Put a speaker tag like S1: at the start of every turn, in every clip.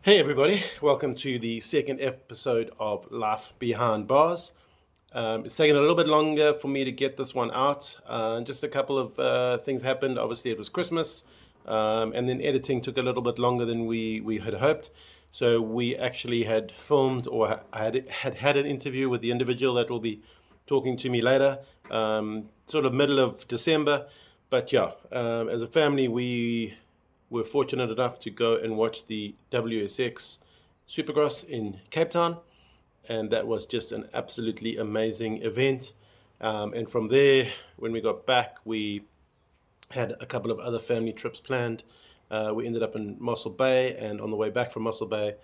S1: Hey everybody, welcome to the second episode of Life Behind Bars. It's taken a little bit longer for me to get this one out. Just a couple of things happened. Obviously, it was Christmas, and then editing took a little bit longer than we had hoped. So we actually had filmed or had an interview with the individual that will be talking to me later, sort of middle of December. But yeah, as a family, we were fortunate enough to go and watch the WSX Supercross in Cape Town, and that was just an absolutely amazing event. And from there, when we got back, we had a couple of other family trips planned. We ended up in Mossel Bay, and on the way back from Mossel Bay,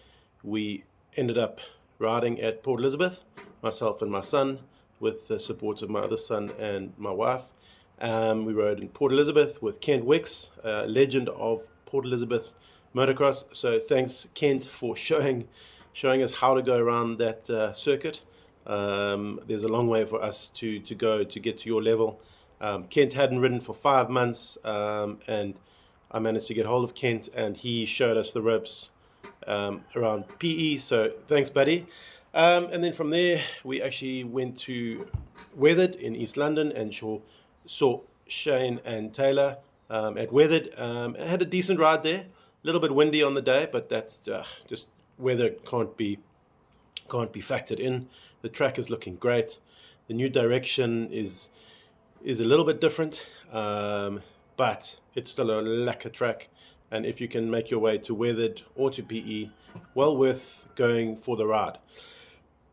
S1: we ended up riding at Port Elizabeth, myself and my son, with the support of my other son and my wife. We rode in Port Elizabeth with Kent Wicks, legend of Port Elizabeth motocross. So thanks, Kent, for showing us how to go around that circuit. There's a long way for us to go to get to your level. Kent hadn't ridden for 5 months, and I managed to get hold of Kent, and he showed us the ropes around PE. So thanks, buddy. And then from there, we actually went to Weathered in East London and saw Shane and Taylor at Weathered. I had a decent ride there. A little bit windy on the day, but that's just weather can't be factored in. The track is looking great. The new direction is a little bit different, but it's still a lacquer track. And if you can make your way to Weathered or to PE, well worth going for the ride.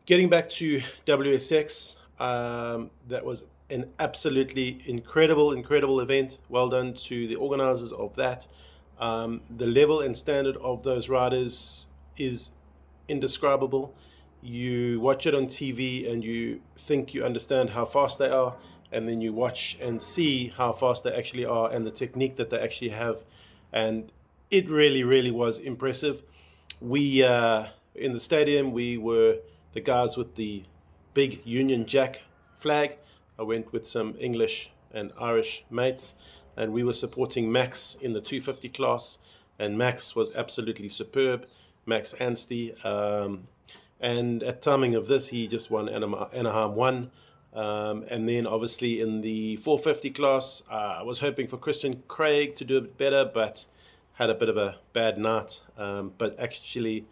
S1: Getting back to WSX, that was an absolutely incredible event. Well done to the organizers of that. The level and standard of those riders is indescribable. You watch it on TV and you think you understand how fast they are, and then you watch and see how fast they actually are and the technique that they actually have, and it really was impressive. We in the stadium, we were the guys with the big Union Jack flag. I went with some English and Irish mates, and we were supporting Max in the 250 class, and Max was absolutely superb. Max Anstey, and at timing of this, he just won Anaheim 1. And then obviously in the 450 class, I was hoping for Christian Craig to do a bit better, but had a bit of a bad night. But actually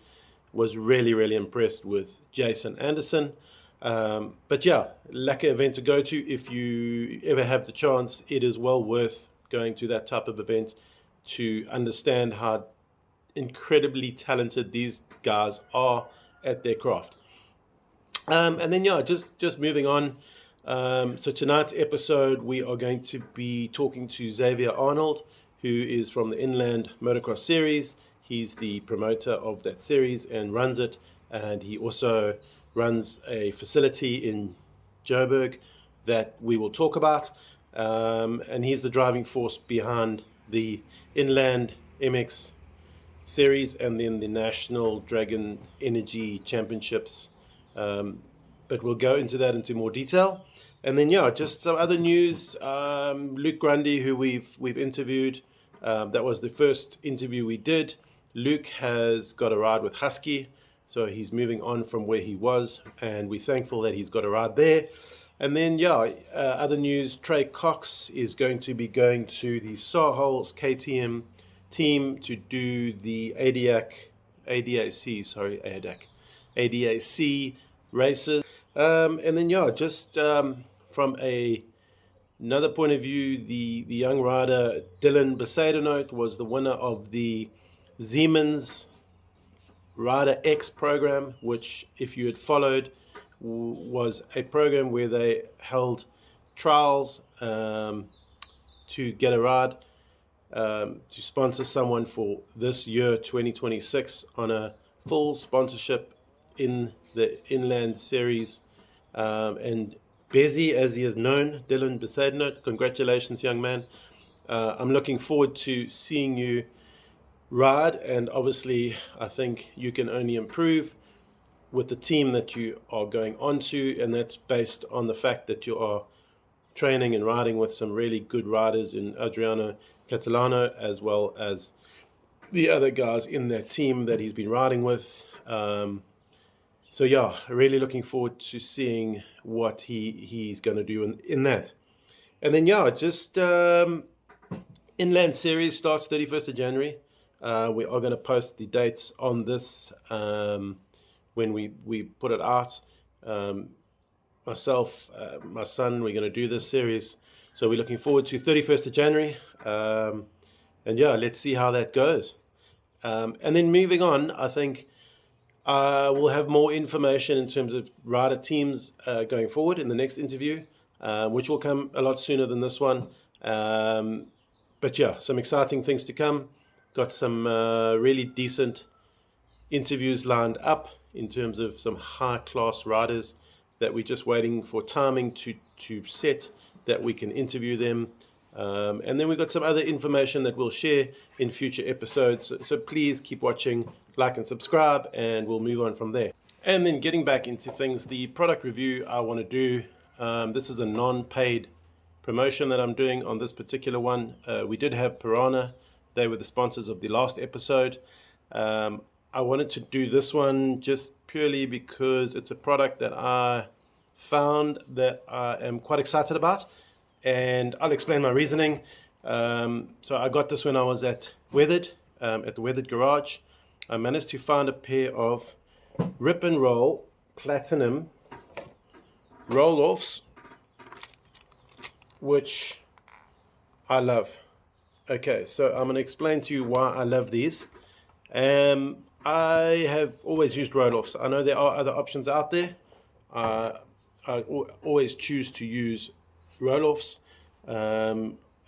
S1: was really impressed with Jason Anderson. But yeah, lacquer event to go to. If you ever have the chance, it is well worth going to that type of event to understand how incredibly talented these guys are at their craft. And then yeah, just moving on. So tonight's episode, we are going to be talking to Xavier Arnold, who is from the Inland Motocross Series. He's the promoter of that series and runs it, and he also runs a facility in Joburg that we will talk about. And he's the driving force behind the Inland MX Series and then the National Dragon Energy Championships. But we'll go into that into more detail. And then yeah, just some other news. Luke Grundy, who we've interviewed, that was the first interview we did. Luke has got a ride with Husky, so he's moving on from where he was, and we're thankful that he's got a ride there. And then yeah, other news. Trey Cox is going to be going to the Sarhols KTM team to do the ADAC races. And then yeah, just from another point of view, the young rider Dylan Besaidenote was the winner of the Siemens Rider X program, which, if you had followed, was a program where they held trials to get a ride, to sponsor someone for this year 2026 on a full sponsorship in the Inland Series. And Bezzy, as he is known, Dylan Besaidenote, congratulations, young man. I'm looking forward to seeing you ride, and obviously I think you can only improve with the team that you are going on to, and that's based on the fact that you are training and riding with some really good riders in Adriano Catalano, as well as the other guys in that team that he's been riding with. So yeah, really looking forward to seeing what he's going to do in that. And then yeah, just Inland Series starts 31st of January. We are going to post the dates on this when we put it out. Myself, my son, we're going to do this series. So we're looking forward to 31st of January. And yeah, let's see how that goes. And then moving on, I think we'll have more information in terms of rider teams going forward in the next interview, which will come a lot sooner than this one. But yeah, some exciting things to come. Got some really decent interviews lined up in terms of some high-class riders that we're just waiting for timing to set that we can interview them. And then we've got some other information that we'll share in future episodes. So please keep watching, like and subscribe, and we'll move on from there. And then getting back into things, the product review I want to do, this is a non-paid promotion that I'm doing on this particular one. We did have Piranha. They were the sponsors of the last episode. I wanted to do this one just purely because it's a product that I found that I am quite excited about, and I'll explain my reasoning. So I got this when I was at Weathered, at the Weathered Garage. I managed to find a pair of Rip and Roll Platinum roll-offs, which I love. Okay, so I'm going to explain to you why I love these. I have always used roll-offs. I know there are other options out there. I always choose to use roll-offs.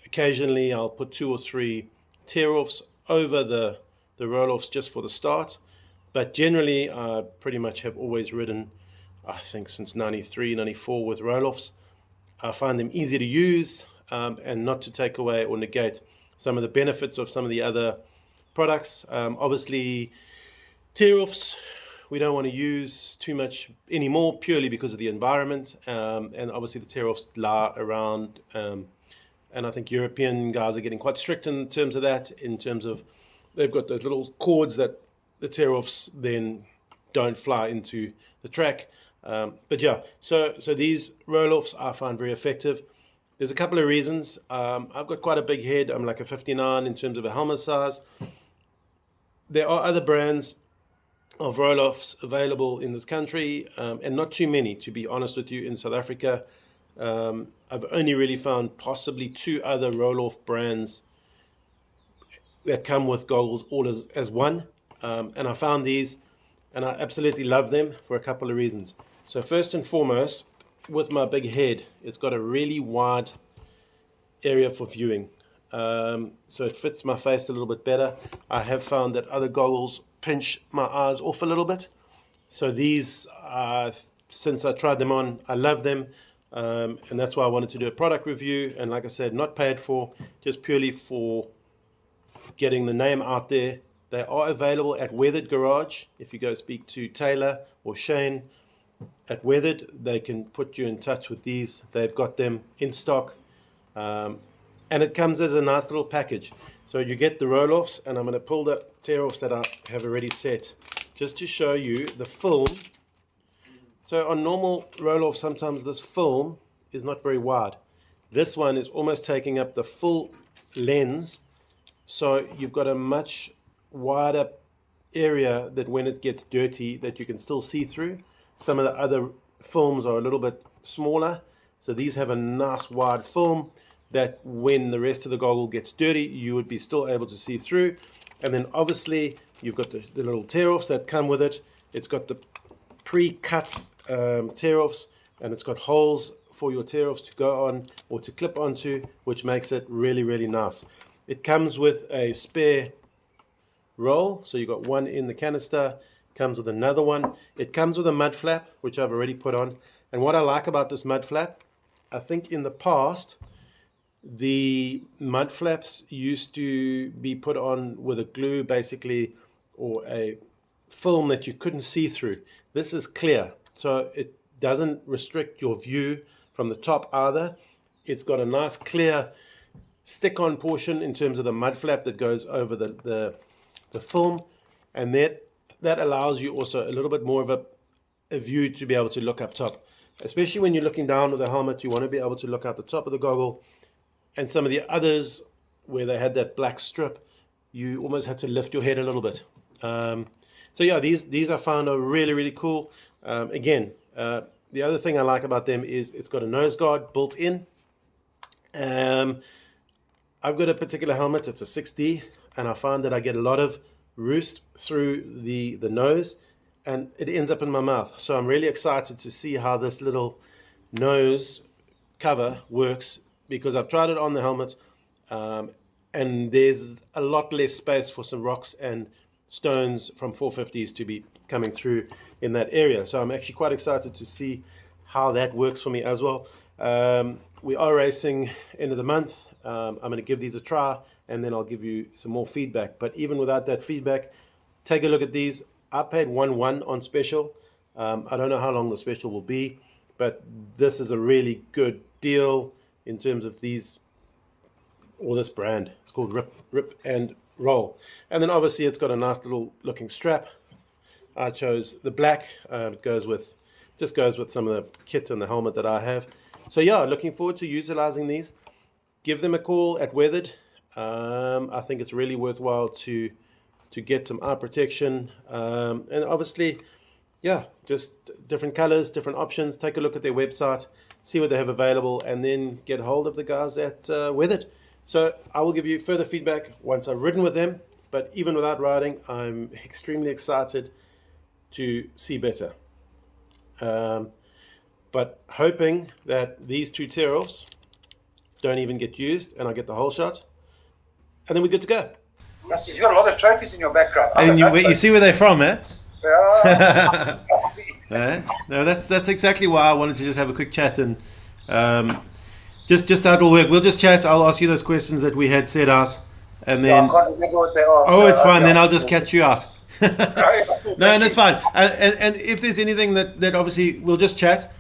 S1: Occasionally I'll put 2 or 3 tear-offs over the roll-offs just for the start. But generally I pretty much have always ridden, I think since 93, 94 with roll-offs. I find them easy to use and not to take away or negate some of the benefits of some of the other products. Obviously, tear-offs we don't want to use too much anymore purely because of the environment. And obviously the tear-offs lie around, and I think European guys are getting quite strict in terms of that, in terms of they've got those little cords that the tear-offs then don't fly into the track. But yeah, so these roll-offs I find very effective. There's a couple of reasons. I've got quite a big head. I'm like a 59 in terms of a helmet size. There are other brands of roll-offs available in this country, and not too many, to be honest with you, in South Africa. I've only really found possibly 2 other roll-off brands that come with goggles all as one. And I found these, and I absolutely love them for a couple of reasons. So first and foremost, with my big head, it's got a really wide area for viewing. So it fits my face a little bit better. I have found that other goggles pinch my eyes off a little bit. So these, since I tried them on, I love them. And that's why I wanted to do a product review. And like I said, not paid for, just purely for getting the name out there. They are available at Weathered Garage. If you go speak to Taylor or Shane at Weathered, they can put you in touch with these. They've got them in stock. And it comes as a nice little package. So you get the roll-offs, and I'm going to pull the tear-offs that I have already set just to show you the film. So on normal roll-off, sometimes this film is not very wide. This one is almost taking up the full lens. So you've got a much wider area that when it gets dirty that you can still see through. Some of the other films are a little bit smaller. So these have a nice wide film that when the rest of the goggle gets dirty, you would be still able to see through. And then obviously you've got the little tear-offs that come with it. It's got the pre-cut tear-offs, and it's got holes for your tear-offs to go on or to clip onto, which makes it really, really nice. It comes with a spare roll, so you've got one in the canister, comes with another one. It comes with a mud flap, which I've already put on. And what I like about this mud flap, I think in the past, the mud flaps used to be put on with a glue basically, or a film that you couldn't see through. This is clear, so it doesn't restrict your view from the top either. It's got a nice clear stick-on portion in terms of the mud flap that goes over the the film, and that allows you also a little bit more of a view to be able to look up top. Especially when you're looking down with a helmet, you want to be able to look out the top of the goggle. And some of the others, where they had that black strip, you almost had to lift your head a little bit. So yeah, these I found are really, really cool. Again, the other thing I like about them is it's got a nose guard built in. I've got a particular helmet, it's a 6D, and I find that I get a lot of roost through the nose, and it ends up in my mouth. So I'm really excited to see how this little nose cover works, because I've tried it on the helmet, and there's a lot less space for some rocks and stones from 450s to be coming through in that area. So I'm actually quite excited to see how that works for me as well. We are racing end of the month. I'm going to give these a try, and then I'll give you some more feedback. But even without that feedback, take a look at these. I paid 1.1 on special. I don't know how long the special will be, but this is a really good deal in terms of these, or this brand. It's called Rip and Roll. And then obviously it's got a nice little looking strap. I chose the black. It goes with some of the kit and the helmet that I have. So yeah, looking forward to utilizing these. Give them a call at Weathered. I think it's really worthwhile to get some eye protection. And obviously, yeah, just different colors, different options. Take a look at their website, see what they have available, and then get hold of the guys at Weathered. So I will give you further feedback once I've ridden with them. But even without riding, I'm extremely excited to see better. But hoping that these two tear-offs don't even get used and I get the whole shot, and then we're good to go.
S2: Yes, you've got a lot of trophies in your background.
S1: And you see where they're from, eh?
S2: Yeah, I see.
S1: No, that's exactly why I wanted to just have a quick chat, and just how it'll work. We'll just chat. I'll ask you those questions that we had set out, and then
S2: I can't remember what they are.
S1: oh,
S2: so,
S1: it's fine. Then
S2: yeah.
S1: I'll just catch you out. No, that's fine. And if there's anything that obviously we'll just chat.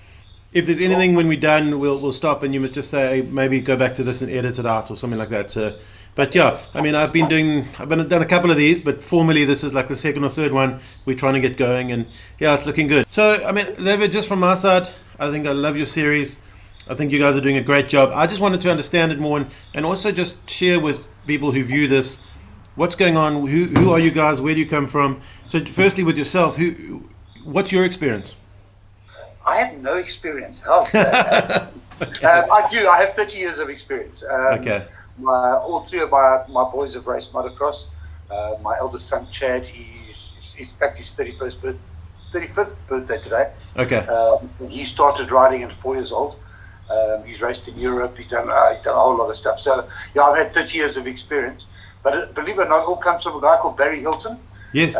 S1: If there's anything when we're done, we'll stop, and you must just say, maybe go back to this and edit it out or something like that. So, but yeah, I mean, I've done a couple of these, but formally this is like the second or third one we're trying to get going, and yeah, it's looking good. So, I mean, David, just from my side, I think I love your series. I think you guys are doing a great job. I just wanted to understand it more, and also just share with people who view this what's going on. Who are you guys? Where do you come from? So, firstly, with yourself, what's your experience?
S2: I have no experience. I do. I have 30 years of experience.
S1: Okay.
S2: All three of my boys have raced motocross. My eldest son, Chad, he's back his 35th birthday today.
S1: Okay.
S2: He started riding at 4 years old. He's raced in Europe. He's done a whole lot of stuff. So, yeah, I've had 30 years of experience. But believe it or not, it all comes from a guy called Barry Hilton.
S1: Yes.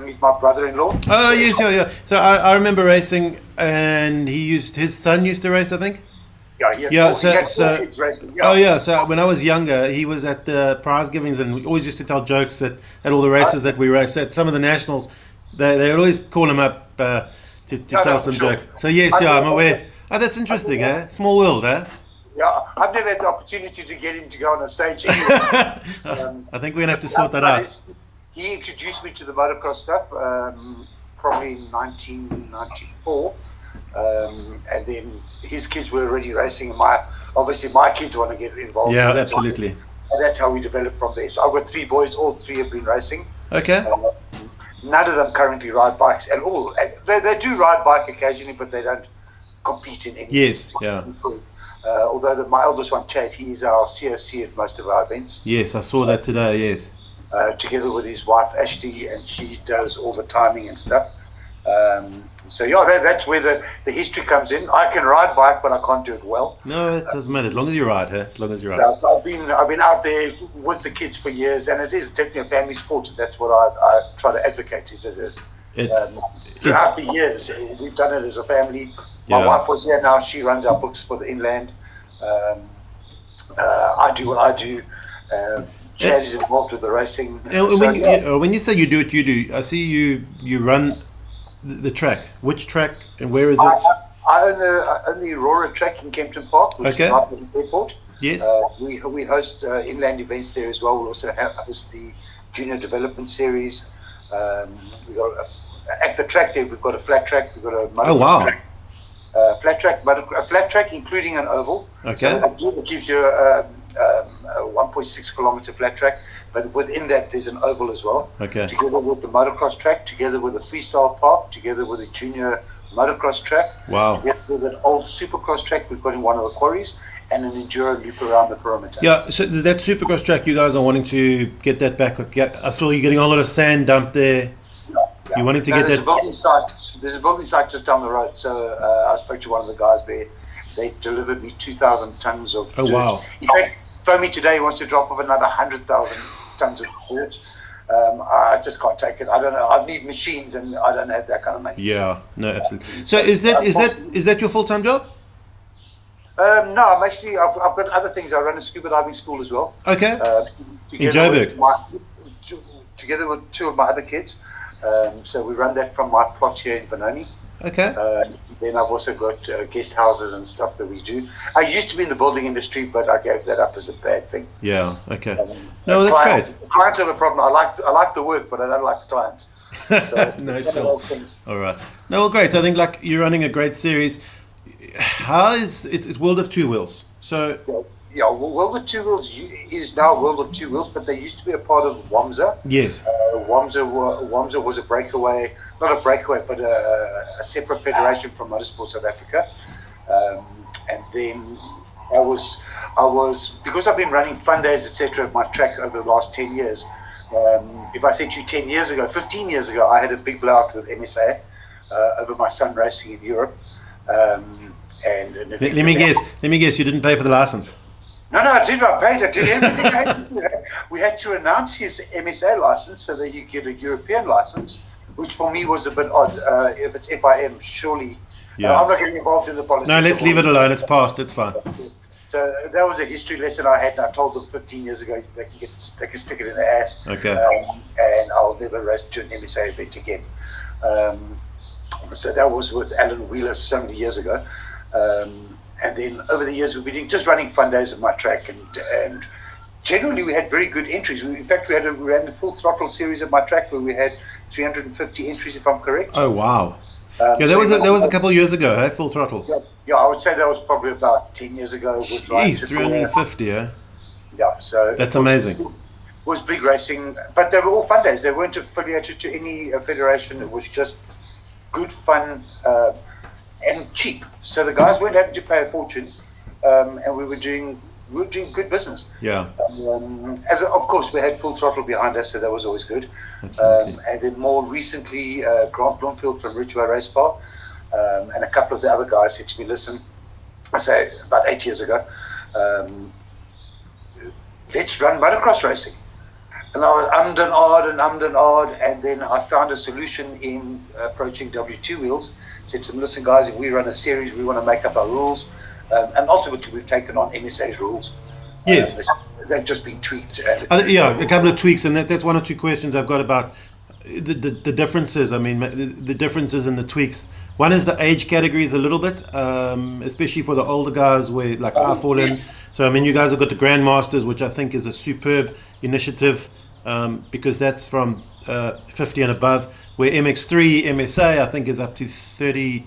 S2: He's my brother-in-law.
S1: Oh, yes, yeah. So I remember racing, and his son used to race, I think.
S2: Yeah, he had four kids racing. Yeah.
S1: Oh, yeah. So when I was younger, he was at the prize givings, and we always used to tell jokes at all the races that we raced at. Some of the nationals, they would always call him up to tell some jokes. So yes, I'm aware. Oh, that's interesting, eh? Small world, eh?
S2: Yeah, I've never had the opportunity to get him to go on a stage anyway.
S1: I think we're going to have to sort that out.
S2: He introduced me to the motocross stuff probably in 1994. And then his kids were already racing, and obviously my kids want to get involved.
S1: Yeah, absolutely.
S2: And that's how we developed from there. So I've got three boys, all three have been racing.
S1: Okay.
S2: None of them currently ride bikes at all. They do ride bike occasionally, but they don't compete in any.
S1: Yes, yeah.
S2: Although my eldest one, Chad, he's our COC at most of our events.
S1: Yes, I saw that today, yes.
S2: Together with his wife, Ashley, and she does all the timing and stuff. So yeah, that's where the history comes in. I can ride bike, but I can't do it well.
S1: No, it doesn't matter as long as you ride, huh? As long as you ride.
S2: So I've been out there with the kids for years, and it is definitely a family sport. That's what I try to advocate. Is that throughout the years we've done it as a family. My wife was here. Now she runs our books for the inland. I do what I do. Chad is involved with the racing.
S1: When you say you do what you do, I see you run the track. Which track and where is it?
S2: I own the Aurora track in Kempton Park, which is right at the airport.
S1: Yes.
S2: We host inland events there as well. We also host the Junior Development Series. We got at the track there. We've got a flat track. We've got a motocross track. A flat track including an oval.
S1: Okay.
S2: So it gives you a 1.6 kilometer flat track, but within that there's an oval as well.
S1: Okay.
S2: Together with the motocross track, together with a freestyle park, together with a junior motocross track.
S1: Wow.
S2: Together with an old supercross track we've got in one of the quarries, and an enduro loop around the perimeter.
S1: Yeah, so that supercross track, you guys are wanting to get that back. I saw you getting a lot of sand dumped there.
S2: Yeah.
S1: You wanted to
S2: there's
S1: get
S2: that. There's a building site just down the road. So I spoke to one of the guys there. They delivered me 2,000 tons of dirt.
S1: Wow.
S2: In fact, phone me today. He wants to drop off another 100,000 tons of dirt. I just can't take it. I don't know. I need machines, and I don't have that kind of money.
S1: Yeah, no, absolutely. So is that your full-time job?
S2: No, I've got other things. I run a scuba diving school as well.
S1: Okay. In Joburg.
S2: Together with two of my other kids. So we run that from my plot here in Benoni.
S1: Okay.
S2: Then I've also got guest houses and stuff that we do. I used to be in the building industry, but I gave that up as a bad thing.
S1: Yeah. Okay. No, that's great.
S2: Clients have a problem. I like the work, but I don't like the clients. So
S1: no,
S2: one of those things.
S1: All right. No, well, great. I think like you're running a great series. How is it's World of Two Wheels? So.
S2: Yeah, World of Two Wheels is now World of Two Wheels, but they used to be a part of WAMSA.
S1: Yes.
S2: WAMSA was a breakaway, not a breakaway, but a separate federation from Motorsport South Africa. And then I was because I've been running fun days, etc. at my track over the last 10 years. If I said to you 10 years ago, 15 years ago, I had a big blowout with MSA over my son racing in Europe.
S1: Let me guess. You didn't pay for the license.
S2: No, I did not pay. I did everything I had to do. We had to announce his MSA license so that you get a European license, which for me was a bit odd. If it's FIM, surely.
S1: Yeah.
S2: I'm not getting involved in the politics.
S1: No, let's leave it alone. It's past. It's fine.
S2: So that was a history lesson I had, and I told them 15 years ago they can stick it in their ass.
S1: Okay.
S2: And I'll never race to an MSA event again. So that was with Alan Wheeler so many years ago. And then over the years, we've been just running fun days at my track, and generally we had very good entries. In fact, we ran the full throttle series at my track where we had 350 entries, if I'm correct.
S1: Oh wow! Yeah, that was a couple of years ago. Hey, full throttle.
S2: Yeah, I would say that was probably about 10 years ago.
S1: Jeez, 350, yeah.
S2: Yeah, so
S1: that's amazing.
S2: It was big racing, but they were all fun days. They weren't affiliated to any federation. It was just good fun. And cheap, so the guys weren't having to pay a fortune, and we were doing good business.
S1: Yeah.
S2: Of course, we had full throttle behind us, so that was always good.
S1: Absolutely.
S2: And then more recently, Grant Bloomfield from Ridgeway Race Park, and a couple of the other guys said to me, "Listen," I say about 8 years ago, "let's run motocross racing." And I was ummed and ahed, and then I found a solution in approaching W2 Wheels. Said to them, "Listen, guys, if we run a series, we want to make up our rules." And ultimately, we've taken on MSA's rules.
S1: Yes.
S2: They've just been tweaked.
S1: Yeah, a couple of tweaks, and that's one or two questions I've got about the differences. I mean, the differences in the tweaks. One is the age categories a little bit, especially for the older guys where like I fall in. So, I mean, you guys have got the Grandmasters, which I think is a superb initiative because that's from 50 and above, where MX3 MSA I think is up to 30,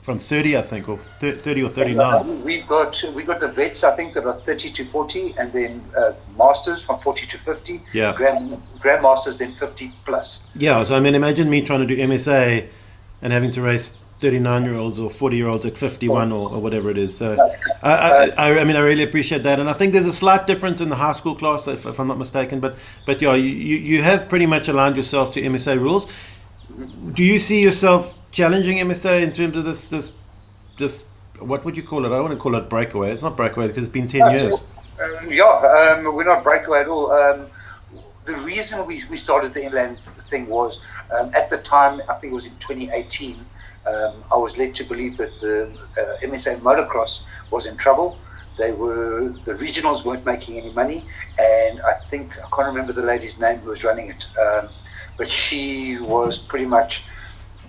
S1: from 30 I think, or 30 or 39.
S2: We got the vets I think that are 30 to 40, and then masters from 40 to 50.
S1: Yeah.
S2: Grandmasters then 50 plus.
S1: Yeah, so I mean, imagine me trying to do MSA and having to race 39-year-olds or 40-year-olds at 51 or whatever it is. So I mean, I really appreciate that, and I think there's a slight difference in the high school class, if I'm not mistaken. But yeah, you have pretty much aligned yourself to MSA rules. Do you see yourself challenging MSA in terms of this? What would you call it? I don't want to call it breakaway. It's not breakaway because it's been 10 years.
S2: We're not breakaway at all. The reason we started the inland thing was at the time, I think it was in 2018. I was led to believe that the MSA motocross was in trouble. The regionals weren't making any money, and I can't remember the lady's name who was running it, but she was pretty much,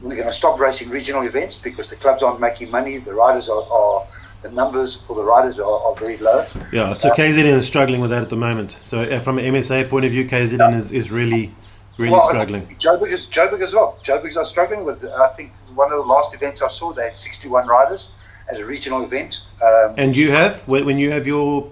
S2: we're going to stop racing regional events because the clubs aren't making money. The riders are the numbers for the riders are very low.
S1: Yeah, so KZN is struggling with that at the moment. So from an MSA point of view, KZN is really struggling.
S2: Joburg as well. Joburg are struggling with, I think, one of the last events I saw, they had 61 riders at a regional event.
S1: And you have, when you have your...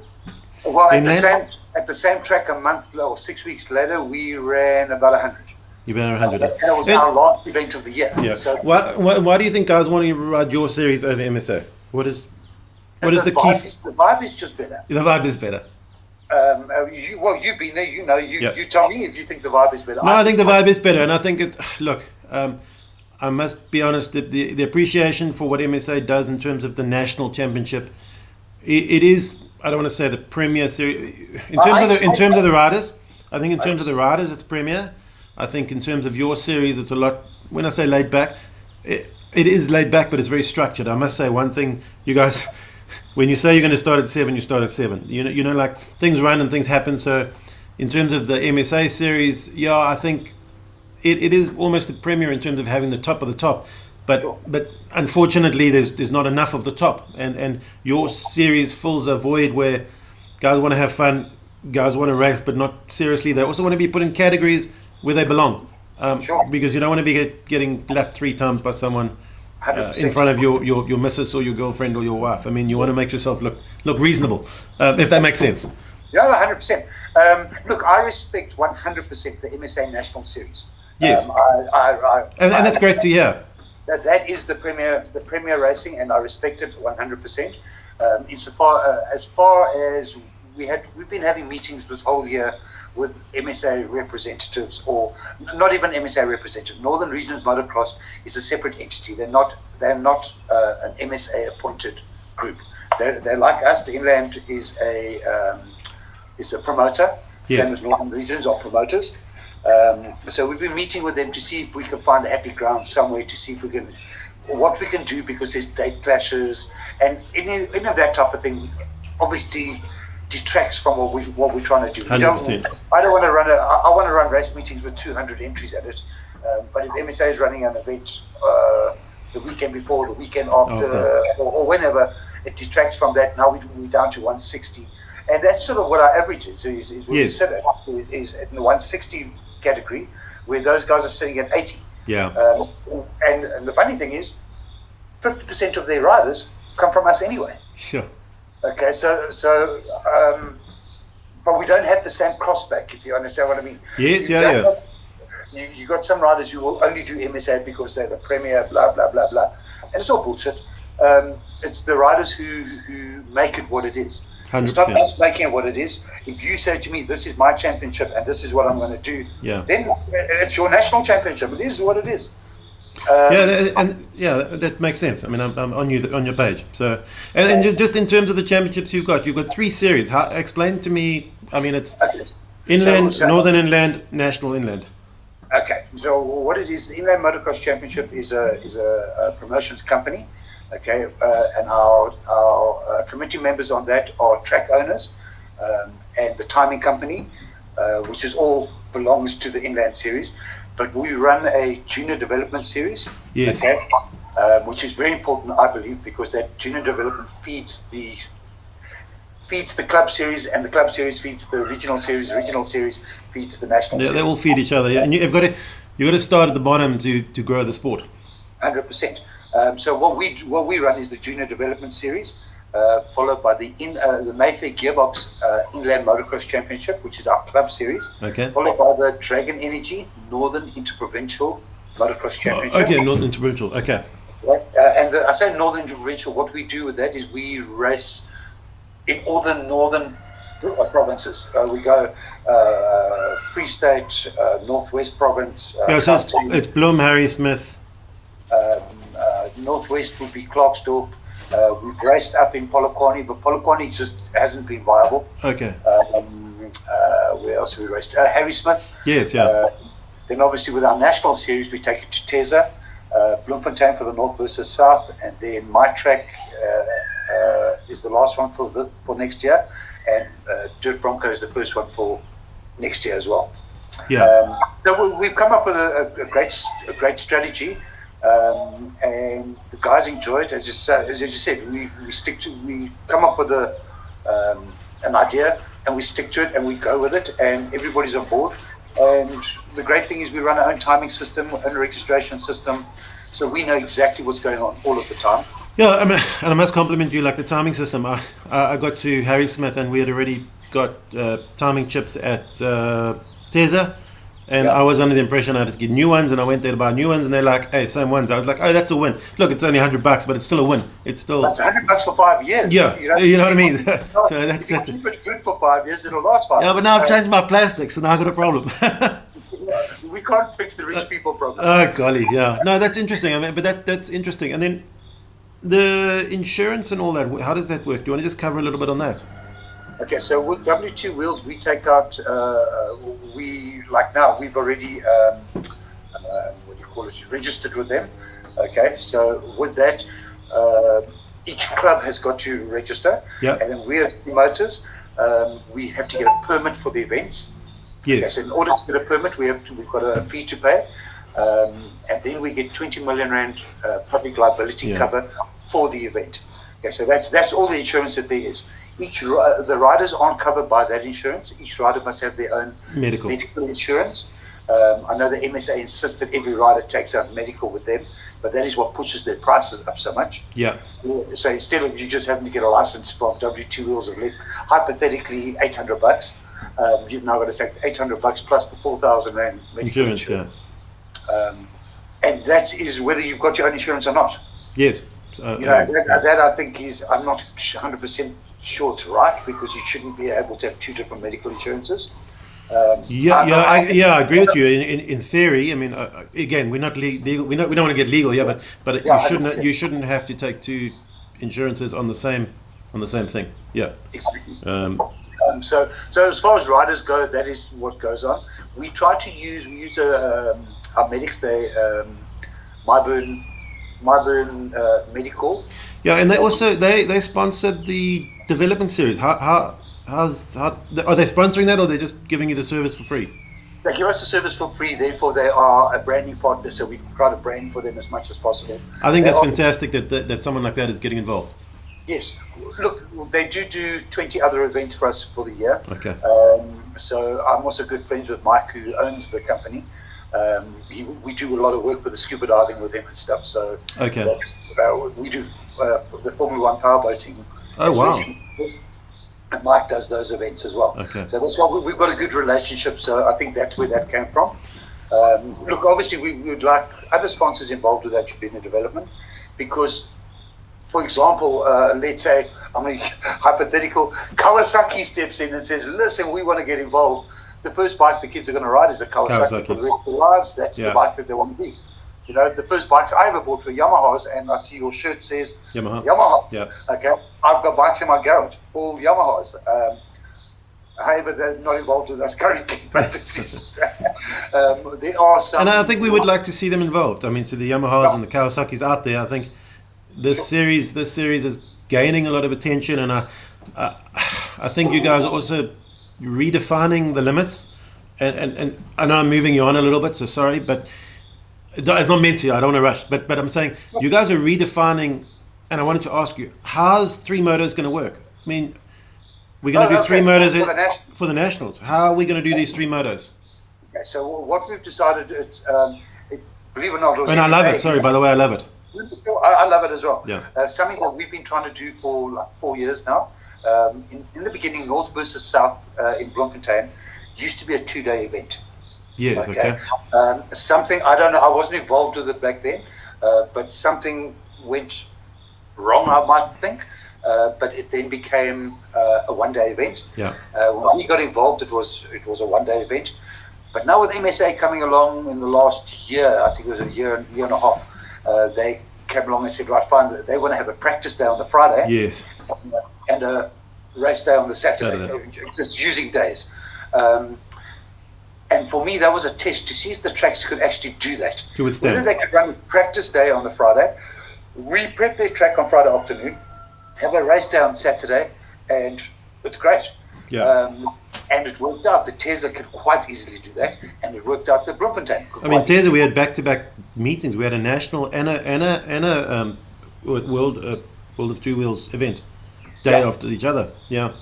S2: Well, at the same track, a month or 6 weeks later, we ran about 100.
S1: You ran 100.
S2: And it was our last event of the year.
S1: Yeah.
S2: So,
S1: why do you think guys want to ride your series over MSA? What is the key?
S2: The vibe is just better.
S1: The vibe is better.
S2: You've been there, you tell me if you think the vibe is better.
S1: No, I think the vibe is better, and I think look, I must be honest, the appreciation for what MSA does in terms of the national championship, it is, I don't want to say the premier series, in terms of the riders, I think in terms of the riders it's premier. I think in terms of your series it's a lot, when I say laid back, it is laid back, but it's very structured. I must say one thing, you guys, when you say you're going to start at 7, you start at 7. You know, like things run and things happen. So, in terms of the MSA series, yeah, I think it is almost the premier in terms of having the top of the top. But unfortunately, there's not enough of the top. And your series fills a void where guys want to have fun, guys want to race, but not seriously. They also want to be put in categories where they belong. Because you don't want to be getting lapped 3 times by someone in front of your missus or your girlfriend or your wife. I mean, you want to make yourself look reasonable, if that makes sense.
S2: Yeah, 100%. Look, I respect 100% the MSA National Series.
S1: Yes, and that's great to hear.
S2: That is the premier racing, and I respect it 100%. As far as we've been having meetings this whole year with MSA representatives, or not even MSA representative. Northern Regions Motocross is a separate entity. They're not an MSA appointed group. They're like us. The Inland is a promoter.
S1: Yes.
S2: Same as Northern Regions are promoters. So we've been meeting with them to see if we can find a happy ground somewhere, to see if what we can do, because there's date clashes and any of that type of thing. Obviously, detracts from what we're trying to do.
S1: 100%.
S2: I don't want to run I want to run race meetings with 200 entries at it. But if MSA is running an event the weekend before, the weekend after, or whenever, it detracts from that. Now we're down to 160, and that's sort of what our average is what we sit at, is in the 160 category, where those guys are sitting at 80.
S1: Yeah.
S2: And the funny thing is, 50% of their riders come from us anyway.
S1: Sure.
S2: Okay, but we don't have the same crossback, if you understand what I mean.
S1: Yes,
S2: You got some riders who will only do MSA because they're the premier, blah, blah, blah, blah. And it's all bullshit. It's the riders who make it what it is.
S1: 100%.
S2: It's not us making it what it is. If you say to me, this is my championship and this is what I'm going to do, then it's your national championship. It is what it is. That makes sense. I mean, I'm on your page. So, and just in terms of the championships you've got 3 series. Explain to me. I mean, it's inland, northern inland, national inland. Okay. So what it is, the Inland Motocross Championship is a promotions company. Okay, and our committee members on that are track owners and the timing company, which is all belongs to the Inland Series. But we run a junior development series,
S1: yes,
S2: okay, which is very important, I believe, because that junior development feeds the club series, and the club series feeds the regional series feeds the national series.
S1: They all feed each other, and you've got to start at the bottom to grow the sport.
S2: 100%. So what we run is the junior development series, followed by the Mayfair Gearbox Inland Motocross Championship, which is our club series.
S1: Okay.
S2: Followed by the Dragon Energy Northern Interprovincial Motocross Championship.
S1: Okay, Northern Interprovincial. Okay.
S2: Right. I say Northern Interprovincial. What we do with that is we race in all the northern provinces. We go Free State, Northwest Province.
S1: So it's Bloem, Harry Smith.
S2: Northwest would be Klerksdorp. We've raced up in Polokwane, but Polokwane just hasn't been viable.
S1: Okay.
S2: Where else have we raced? Harry Smith.
S1: Yes, yeah.
S2: Then obviously with our national series, we take it to Teza, Bloemfontein for the North versus South, and then my track is the last one for next year, and Dirt Bronco is the first one for next year as well. So we've come up with a great strategy, and the guys enjoy it. As you said, we come up with an idea and we stick to it and we go with it, and everybody's on board. And the great thing is we run our own timing system, our own registration system, so we know exactly what's going on all of the time.
S1: Yeah, I mean, and I must compliment you, like the timing system. I got to Harry Smith and we had already got timing chips at Teza, and I was under the impression I had to get new ones, and I went there to buy new ones, and they're like, hey, same ones. I was like, oh, that's a win. Look, it's only $100, but it's still a win. It's still...
S2: That's $100 for 5 years.
S1: Yeah, you know what I mean? So that's
S2: keep it good for 5 years, it'll last 5 years.
S1: Yeah, but now I've changed my plastics, and now I've got a problem.
S2: We can't fix the rich people problem.
S1: Oh, golly, yeah. No, that's interesting. I mean, but that's interesting. And then the insurance and all that, how does that work? Do you want to just cover a little bit on that?
S2: Okay, so with W2 Wheels, we take out, like now, we've already, registered with them. Okay, so with that, each club has got to register.
S1: Yeah.
S2: And then we as promoters, we have to get a permit for the events.
S1: Yes.
S2: Okay, so in order to get a permit, we've got a fee to pay. And then we get 20 million rand public liability cover for the event. Okay, so that's all the insurance that there is. The riders aren't covered by that insurance. Each rider must have their own medical insurance. I know the MSA insists that every rider takes out medical with them, but that is what pushes their prices up so much.
S1: Yeah.
S2: So instead of you just having to get a license from W2 Wheels of hypothetically $800, you've now got to take $800 plus the 4,000 rand medical insurance. And that is whether you've got your own insurance or not.
S1: Yes.
S2: That I think is, I'm not 100% sure it's right, because you shouldn't be able to have two different medical insurances. I agree with you. In theory, I mean, again, we're not legal. We don't want to get legal, but you shouldn't have to take two insurances on the same thing. Yeah. Exactly. So as far as riders go, that is what goes on. We try to use our medics. Myburn Medical.
S1: Yeah, and they also they sponsored the development series. How are they sponsoring that, or they're just giving you the service for free?
S2: They give us the service for free. Therefore, they are a branding partner. So we try to brand for them as much as possible.
S1: I think that's fantastic that someone like that is getting involved.
S2: Yes. Look, they do 20 other events for us for the year.
S1: Okay.
S2: So I'm also good friends with Mike, who owns the company. We do a lot of work with the scuba diving with him and stuff. So
S1: okay.
S2: We do the Formula One powerboating.
S1: Oh wow!
S2: And Mike does those events as well.
S1: Okay.
S2: So that's why we've got a good relationship. So I think that's where that came from. Look, obviously we would like other sponsors involved with that junior development, because, for example, let's say, I mean, hypothetical, Kawasaki steps in and says, "Listen, we want to get involved." The first bike the kids are going to ride is a Kawasaki for the rest of their lives. That's the bike that they want to be. You know, the first bikes I ever bought were Yamahas, and I see your shirt says Yamaha.
S1: Yeah.
S2: Okay. I've got bikes in my garage, all Yamahas. However, they're not involved with us currently. But there are some.
S1: And I think we would like to see them involved. I mean, so the Yamahas and the Kawasaki's out there. I think this series is gaining a lot of attention, and I think you guys are also redefining the limits. And I know I'm moving you on a little bit, so sorry, but it's not meant to. I don't want to rush, but I'm saying you guys are redefining. And I wanted to ask you, how's three motos going to work? I mean, we're going to do three motos for the Nationals. How are we going to do these three motos?
S2: Okay, so what we've decided, believe it or not,
S1: and I love it. Sorry, by the way, I love it.
S2: I love it as well.
S1: Yeah.
S2: Something that we've been trying to do for like 4 years now. In the beginning, North versus South in Bloemfontein used to be a 2-day event.
S1: Yes. Okay.
S2: Something, I don't know, I wasn't involved with it back then, but something went wrong, I might think, but it then became a 1-day event.
S1: Yeah.
S2: When we got involved, it was a 1-day event, but now with MSA coming along in the last year, I think it was a year and a half, they came along and said, right, fine, they want to have a practice day on the Friday.
S1: Yes.
S2: And a race day on the Saturday. Just using days. And for me, that was a test to see if the tracks could actually do that. Whether they could run practice day on the Friday, re-prep their track on Friday afternoon, have a race day on Saturday, and it's great.
S1: Yeah.
S2: And it worked out. The Teza could quite easily do that, and it worked out the Bloemfontein.
S1: I mean, Teza, we had back-to-back meetings. We had a national and a World of Two Wheels event, day after each other. Yeah.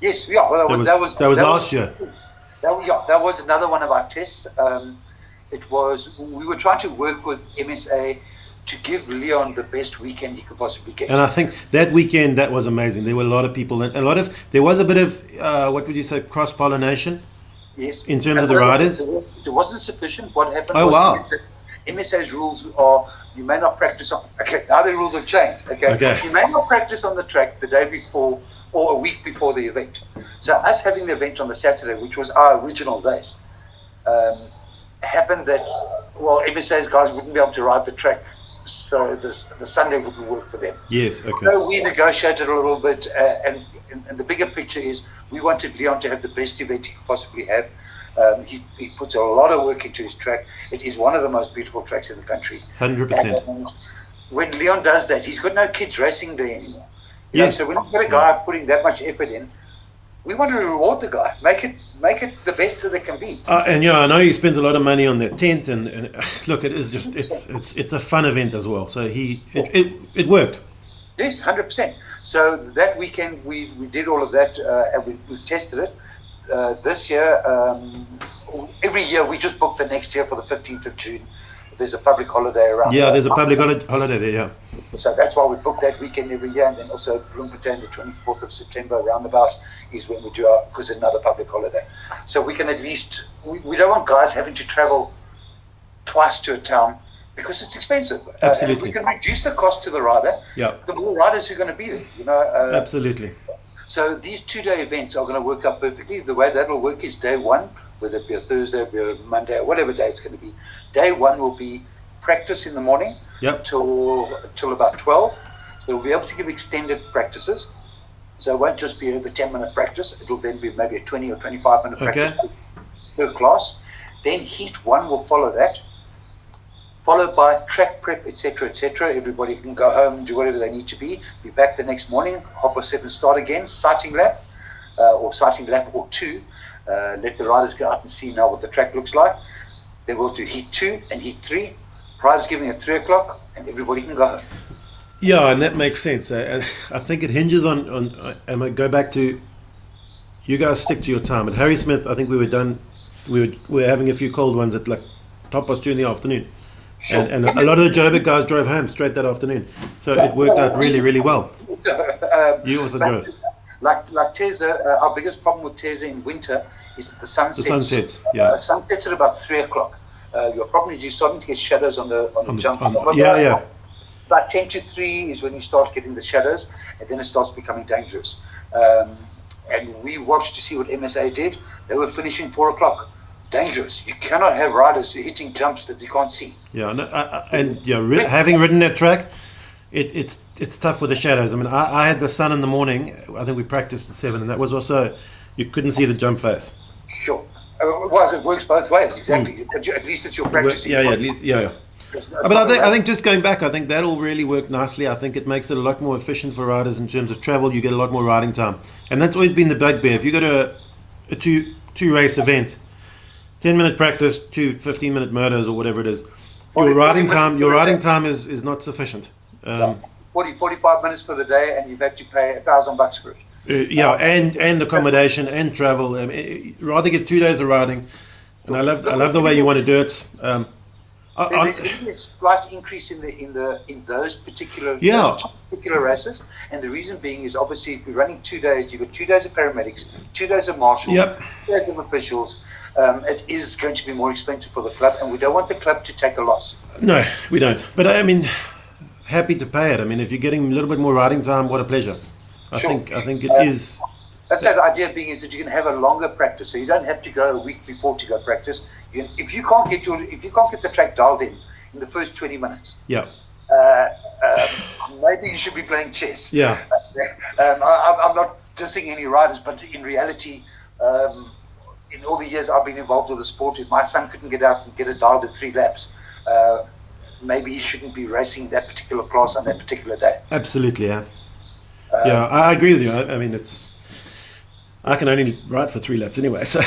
S2: Yes, yeah. Well,
S1: that was last year.
S2: That was another one of our tests. We were trying to work with MSA to give Leon the best weekend he could possibly get.
S1: And I think that weekend, that was amazing. There were a lot of people, and there was a bit of what would you say, cross pollination.
S2: Yes.
S1: In terms of the riders,
S2: it wasn't sufficient. What happened?
S1: Oh, wow.
S2: MSA's rules are you may not practice on. Okay, now the rules have changed. Okay. You may not practice on the track the day before or a week before the event. So us having the event on the Saturday, which was our original date, happened that MSA's guys wouldn't be able to ride the track, so the Sunday wouldn't work for them.
S1: Yes. Okay.
S2: So we negotiated a little bit, and the bigger picture is we wanted Leon to have the best event he could possibly have. He puts a lot of work into his track. It is one of the most beautiful tracks in the country.
S1: 100%.
S2: When Leon does that, he's got no kids racing there anymore.
S1: Yes.
S2: So when you've got a guy putting that much effort in, we want to reward the guy, make it the best that it can be.
S1: And I know you spent a lot of money on that tent, and look, it is just it's a fun event as well. So it worked.
S2: Yes, 100%. So that weekend we did all of that, and we tested it. This year, every year we just book the next year for the 15th of June. There's a public holiday around.
S1: Yeah, there's a public holiday there. Yeah.
S2: So that's why we book that weekend every year, and then also Bloemfontein, the 24th of September, roundabout, is when we do because it's another public holiday. So we can at least we don't want guys having to travel twice to a town because it's expensive.
S1: Absolutely.
S2: We can reduce the cost to the rider.
S1: Yeah.
S2: The more riders who are going to be there,
S1: Absolutely.
S2: So these 2-day events are going to work out perfectly. The way that will work is day one, whether it be a Thursday, or be a Monday, or whatever day it's going to be. Day one will be practice in the morning till about 12. So we'll be able to give extended practices. So it won't just be the 10-minute practice. It'll then be maybe a 20 or 25-minute practice per class. Then heat one will follow that, followed by track prep, etc., etc. Everybody can go home, do whatever they need to be back the next morning, 7:30 start again, sighting lap, or sighting lap or two. Let the riders go out and see now what the track looks like. Then we'll do heat 2 and heat 3, prize giving at 3 o'clock, and everybody can go home.
S1: Yeah, and that makes sense. I think it hinges on and I go back to, you guys stick to your time. At Harry Smith, I think we were done, we were having a few cold ones at like 2:30 in the afternoon. Sure. And a lot of the Joburg guys drove home straight that afternoon. So it worked out really, really well. You also drove.
S2: Like Teza, our biggest problem with Teza in winter is that the sun sets.
S1: The sun sets, yeah.
S2: Sun sets at about 3 o'clock. Your problem is you're starting to get shadows on the jump.
S1: Yeah.
S2: About 10 to 3 is when you start getting the shadows, and then it starts becoming dangerous. And we watched to see what MSA did. They were finishing 4 o'clock. Dangerous. You cannot have riders hitting jumps that you can't see.
S1: Yeah, having ridden that track, it's tough with the shadows. I mean, I had the sun in the morning. I think we practiced at 7, and that was also, you couldn't see the jump face.
S2: Sure. Well, it works both ways, exactly. At least it's your practicing.
S1: Yeah. But I think just going back, I think that'll really work nicely. I think it makes it a lot more efficient for riders in terms of travel. You get a lot more riding time, and that's always been the bugbear. If you go to a two race event, 10-minute practice, 2 15-minute murders or whatever it is, your riding time is not sufficient.
S2: 45 minutes for the day, and you've had to pay $1,000 for it.
S1: And accommodation and travel. Rather get 2 days of riding, and I love the way you want to do it.
S2: There's a slight increase in those particular races, and the reason being is obviously if you're running 2 days, you've got 2 days of paramedics, 2 days of marshals, 2 days of officials. It is going to be more expensive for the club, and we don't want the club to take a loss.
S1: No, we don't. But I mean, happy to pay it. I mean, if you're getting a little bit more riding time, what a pleasure. I think it is.
S2: That's the idea being is that you can have a longer practice, so you don't have to go a week before to go practice. If you can't get the track dialed in the first 20 minutes, maybe you should be playing chess.
S1: Yeah.
S2: I'm not dissing any riders, but in reality, in all the years I've been involved with the sport, if my son couldn't get out and get it dialed in 3 laps, maybe he shouldn't be racing that particular class on that particular day.
S1: Absolutely, yeah. I agree with you. I mean, I can only ride for 3 laps anyway, so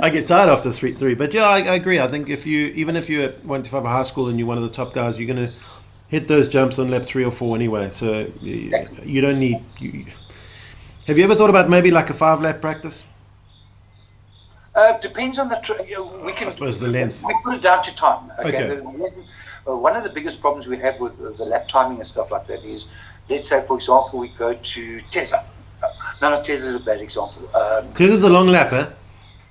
S1: I get tired after three. But yeah, I agree. I think even if you're at 125 high school and you're one of the top guys, you're gonna hit those jumps on lap 3 or 4 anyway. So you don't need. Have you ever thought about maybe like a 5-lap practice?
S2: Depends on the. We can.
S1: I suppose the length.
S2: We put it down to time.
S1: Okay.
S2: One of the biggest problems we have with the lap timing and stuff like that is, let's say for example we go to Teza. No, Teza is a bad example.
S1: Teza's a long lap, eh?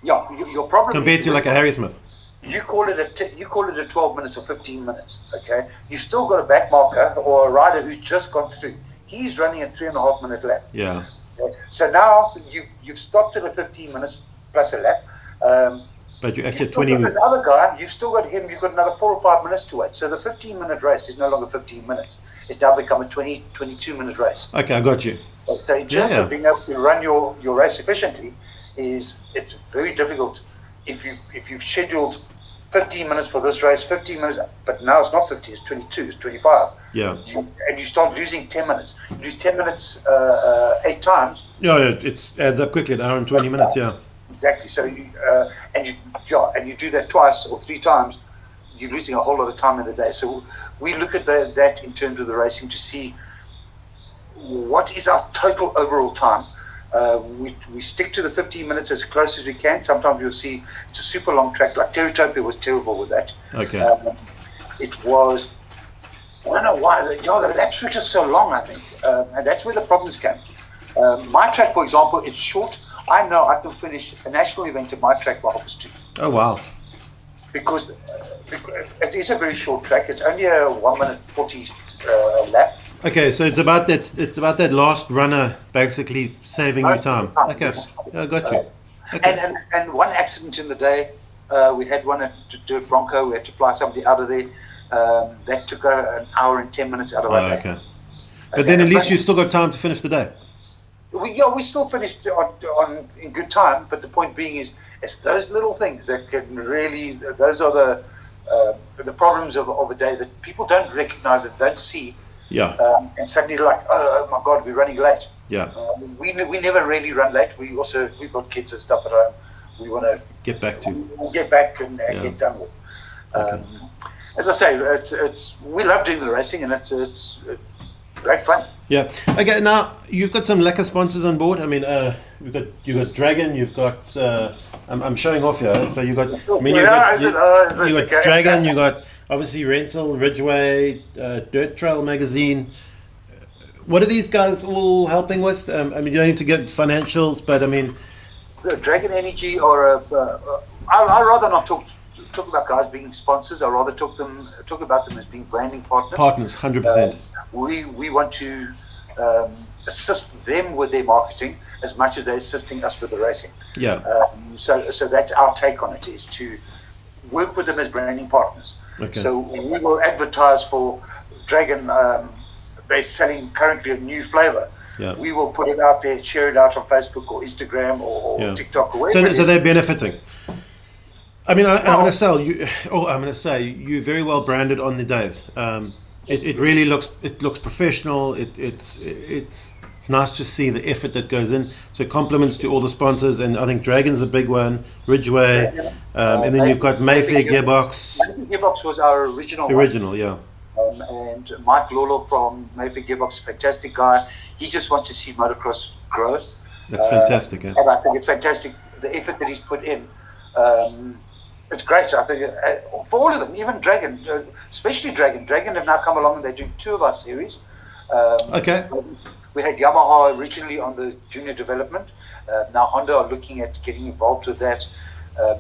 S2: Yeah, your problem
S1: compared to like a Harry Smith.
S2: You call it a 12 minutes or 15 minutes. Okay, you've still got a back marker or a rider who's just gone through. He's running a 3.5 minute lap.
S1: Yeah.
S2: Okay? So now you've stopped at a 15 minutes plus a lap.
S1: But you're actually 20 minutes.
S2: The other guy, you've still got him. You've got another 4 or 5 minutes to wait. So the 15-minute race is no longer 15 minutes. It's now become a 22-minute race.
S1: Okay, I got you.
S2: So in terms of being able to run your race efficiently, it's very difficult if you've scheduled 15 minutes for this race, 15 minutes, but now it's not 50, it's 22, it's 25.
S1: Yeah.
S2: And you start losing 10 minutes. You lose 10 minutes 8 times.
S1: Yeah, it adds up quickly, an hour and 20 minutes, yeah.
S2: Exactly. So you do that twice or 3 times, you're losing a whole lot of time in the day. So we look at that in terms of the racing to see what is our total overall time. We stick to the 15 minutes as close as we can. Sometimes you'll see it's a super long track, like Teratopia was terrible with that.
S1: Okay.
S2: It was, I don't know why, the laps were just so long, I think. And that's where the problems came. My track, for example, it's short. I know I can finish a national event at my track by 2:30.
S1: Oh, wow.
S2: Because it is a very short track. It's only a 1 minute 40 lap.
S1: Okay, so it's about that last runner basically saving you time. Okay, yeah, I got you. Okay.
S2: And one accident in the day, we had one at Dirt Bronco. We had to fly somebody out of there. That took an hour and 10 minutes out of our day.
S1: Okay. But then at least you still got time to finish the day.
S2: We still finished on in good time, but the point being is, it's those little things that can really, those are the problems of a day that people don't recognize, that don't see.
S1: Yeah.
S2: And suddenly they're like, oh my God, we're running late.
S1: Yeah.
S2: We never really run late. We've got kids and stuff at home. We want to
S1: get back to.
S2: We'll get back and get done with.
S1: Okay.
S2: As I say, it's we love doing the racing, and it's great fun.
S1: Yeah. Okay. Now you've got some lekker sponsors on board. I mean, you've got Dragon. You've got. I'm showing off here. So you got. I mean, you got Dragon. You got obviously Rental, Ridgeway, Dirt Trail Magazine. What are these guys all helping with? I mean, you don't need to get financials, but I mean,
S2: Dragon Energy or I'd rather not talk about guys being sponsors. I'd rather talk about them as being branding partners.
S1: Partners, 100%.
S2: We want to assist them with their marketing as much as they're assisting us with the racing.
S1: Yeah.
S2: So that's our take on it, is to work with them as branding partners.
S1: Okay.
S2: So we will advertise for Dragon. They're selling currently a new flavor.
S1: Yeah.
S2: We will put it out there, share it out on Facebook or Instagram or TikTok or wherever.
S1: So they're benefiting. I mean, I'm going to sell you. Oh, I'm going to say you're very well branded on the days. It really looks professional. It's nice to see the effort that goes in. So compliments to all the sponsors, and I think Dragon's the big one, Ridgeway, and then you've got Mayfair Gearbox.
S2: Mayfair Gearbox was our original one.
S1: Yeah.
S2: And Mike Lawler from Mayfair Gearbox, fantastic guy. He just wants to see motocross grow.
S1: That's fantastic.
S2: And I think it's fantastic, the effort that he's put in. It's great. I think for all of them, even Dragon, especially Dragon. Dragon have now come along and they're doing 2 of our series.
S1: Okay.
S2: We had Yamaha originally on the junior development. Now Honda are looking at getting involved with that,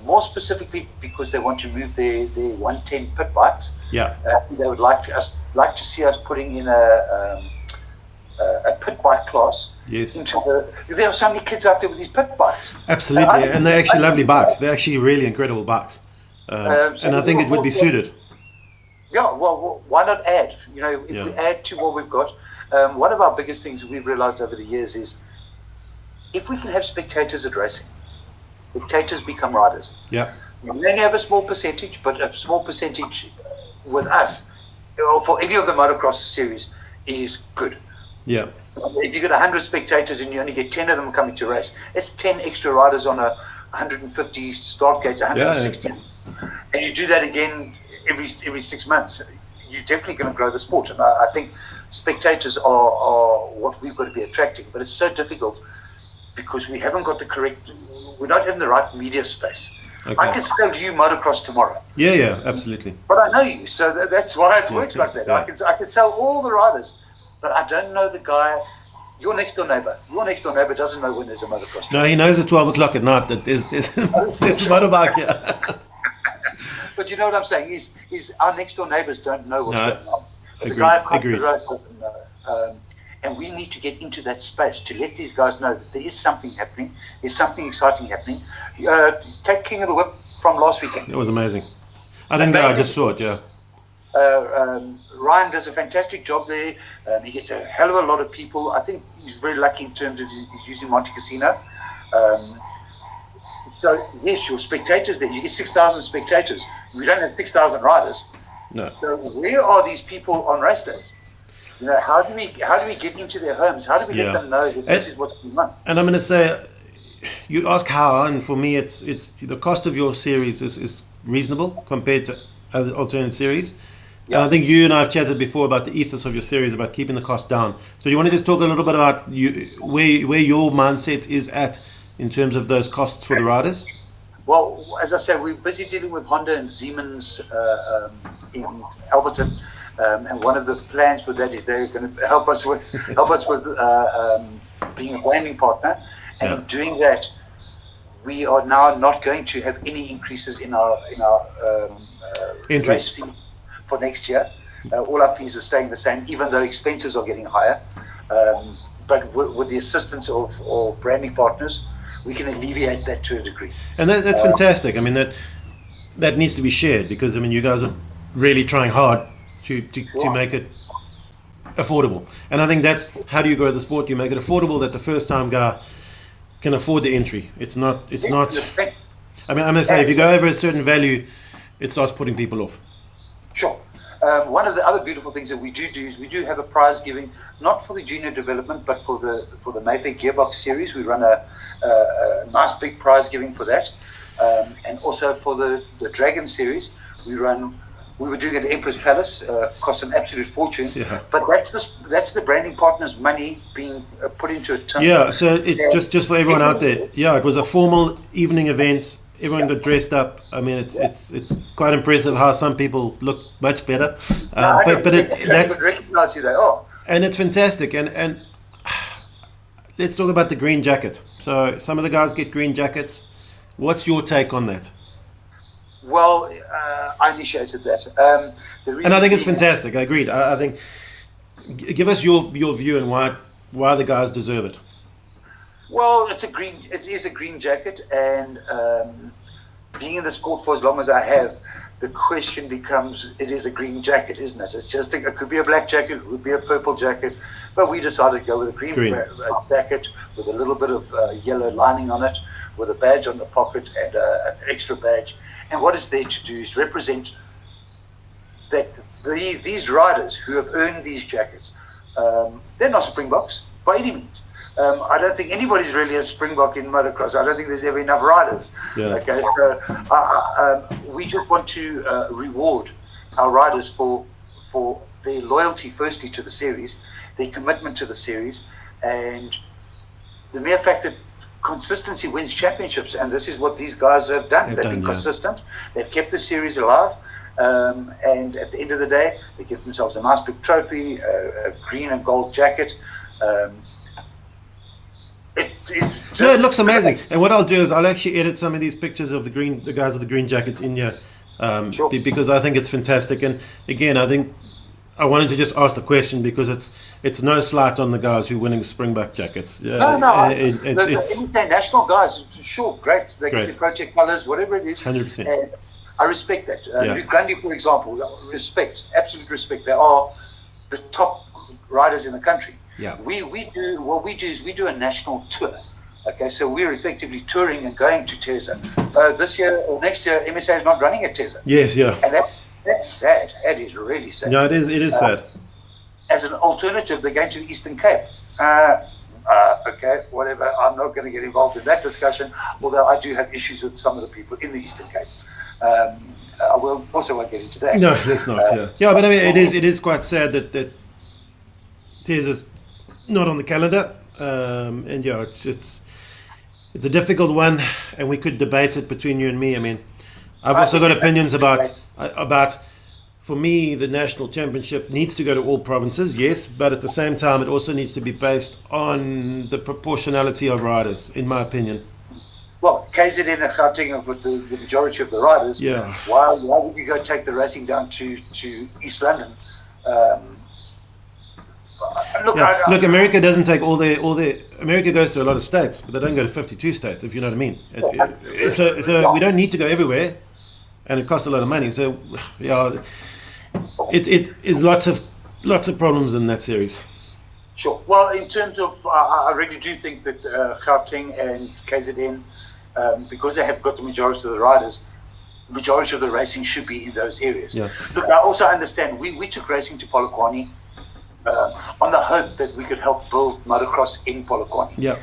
S2: more specifically because they want to move their 110 pit bikes.
S1: Yeah.
S2: They would like to see us putting in a pit bike class.
S1: Yes.
S2: There are so many kids out there with these pit bikes.
S1: Absolutely, and they're actually lovely bikes. They're actually really incredible bikes, and I think it would be suited.
S2: Yeah, well, why not add? If we add to what we've got, one of our biggest things that we've realized over the years is if we can have spectators at racing, spectators become riders.
S1: Yeah.
S2: We only have a small percentage, but a small percentage with us, for any of the motocross series, is good.
S1: Yeah.
S2: If you get 100 spectators and you only get 10 of them coming to race, it's 10 extra riders on a 150 start gates, 160. And you do that again every 6 months. you're definitely going to grow the sport. And I think spectators are what we've got to be attracting, but it's so difficult because we haven't got the correct, we're not in the right media space. Okay. I can sell you motocross tomorrow.
S1: Yeah, absolutely.
S2: But I know you, so that's why it works like that. Yeah. I can sell all the riders, but I don't know the guy. Your next door neighbor doesn't know when there's a motocross.
S1: No, he knows at 12 o'clock at night that there's a motorbike here.
S2: But you know what I'm saying? Is our next door neighbors don't know what's going on. The guy across the road doesn't know. And we need to get into that space to let these guys know that there is something happening. There's something exciting happening. Take King of the Whip from last weekend.
S1: It was amazing. I didn't go, I just saw it, yeah.
S2: Ryan does a fantastic job there. He gets a hell of a lot of people. I think he's very lucky in terms of he's using Monte Casino. So, yes, your spectators there. You get 6,000 spectators. We don't have 6,000 riders.
S1: No.
S2: So where are these people on race days? You know, how do we get into their homes? How do we let them know that this is what's going on?
S1: And I'm going to say, you ask how, and for me, it's the cost of your series is reasonable compared to other alternate series. Yeah. And I think you and I have chatted before about the ethos of your series, about keeping the cost down. So you want to just talk a little bit about where your mindset is at in terms of those costs for the riders?
S2: Well, as I said, we're busy dealing with Honda and Siemens in Alberton. And one of the plans for that is they're going to help us with being a branding partner. And in doing that, we are now not going to have any increases in our race fee for next year. All our fees are staying the same, even though expenses are getting higher. But with the assistance of branding partners, we can alleviate that to a degree.
S1: And that's fantastic. I mean, that needs to be shared because, I mean, you guys are really trying hard to make it affordable. And I think that's how do you grow the sport? You make it affordable that the first time guy can afford the entry. It's not I mean, I'm going to say if you go over a certain value, it starts putting people off.
S2: Sure. One of the other beautiful things that we do is we do have a prize giving, not for the junior development, but for the Mayfair Gearbox series. We run a nice big prize giving for that. And also for the Dragon series, we were doing it at Empress Palace, cost an absolute fortune. Yeah. But that's the branding partner's money being put into a ton.
S1: Yeah, so just for everyone out there, it was a formal evening event. Everyone got dressed up. I mean, it's quite impressive how some people look much better. But that's
S2: recognize you there. Oh,
S1: and it's fantastic. And let's talk about the green jacket. So some of the guys get green jackets. What's your take on that?
S2: Well, I initiated that.
S1: And I think it's fantastic. I agreed. I think give us your view and why the guys deserve it.
S2: Well, it is a green jacket, and being in the sport for as long as I have, the question becomes: it is a green jacket, isn't it? It's just it could be a black jacket, it could be a purple jacket, but we decided to go with a green. Jacket with a little bit of yellow lining on it, with a badge on the pocket and an extra badge. And what it's there to do is represent that these riders who have earned these jackets, they're not Springboks by any means. I don't think anybody's really a Springbok in motocross. I don't think there's ever enough riders.
S1: Yeah.
S2: Okay, so we just want to reward our riders for their loyalty, firstly, to the series, their commitment to the series, and the mere fact that consistency wins championships, and this is what these guys have done. They've been consistent. They've kept the series alive, and at the end of the day, they give themselves a nice big trophy, a green and gold jacket.
S1: It looks amazing. And what I'll do is I'll actually edit some of these pictures of the guys with the green jackets in here,
S2: sure.
S1: Because I think it's fantastic. And again, I think I wanted to just ask the question because it's no slight on the guys who are winning Springbok jackets.
S2: No. The national guys, sure, great. They get the project colours, whatever it is.
S1: 100%.
S2: And I respect that. Grundy, for example, absolute respect. They are the top riders in the country.
S1: Yeah.
S2: We do a national tour. Okay, so we're effectively touring and going to Teza. This year or next year, MSA is not running at Teza.
S1: Yes, yeah.
S2: And that's sad. That is really sad.
S1: Yeah, it is sad.
S2: As an alternative, they're going to the Eastern Cape. Okay, whatever. I'm not going to get involved in that discussion, although I do have issues with some of the people in the Eastern Cape. I will also won't get into that.
S1: No, let's not. Yeah, but I mean, it is quite sad that Tez is not on the calendar, and yeah, it's a difficult one, and we could debate it between you and me. I mean, I've also got opinions about. For me, the national championship needs to go to all provinces, yes, but at the same time, it also needs to be based on the proportionality of riders, in my opinion.
S2: Well, KZN and Gauteng have got the majority of the riders.
S1: Yeah.
S2: Why would you go take the racing down to East London?
S1: Look, America doesn't take all their. America goes to a lot of states, but they don't go to 52 states, if you know what I mean. So we don't need to go everywhere, and it costs a lot of money. So, yeah, it is lots of problems in that series.
S2: Sure. Well, in terms of, I really do think that Gauteng and KZN, because they have got the majority of the riders, the majority of the racing should be in those areas.
S1: Yeah.
S2: Look, I also understand we took racing to Polokwane on the hope that we could help build motocross in Polokwane.
S1: Yeah.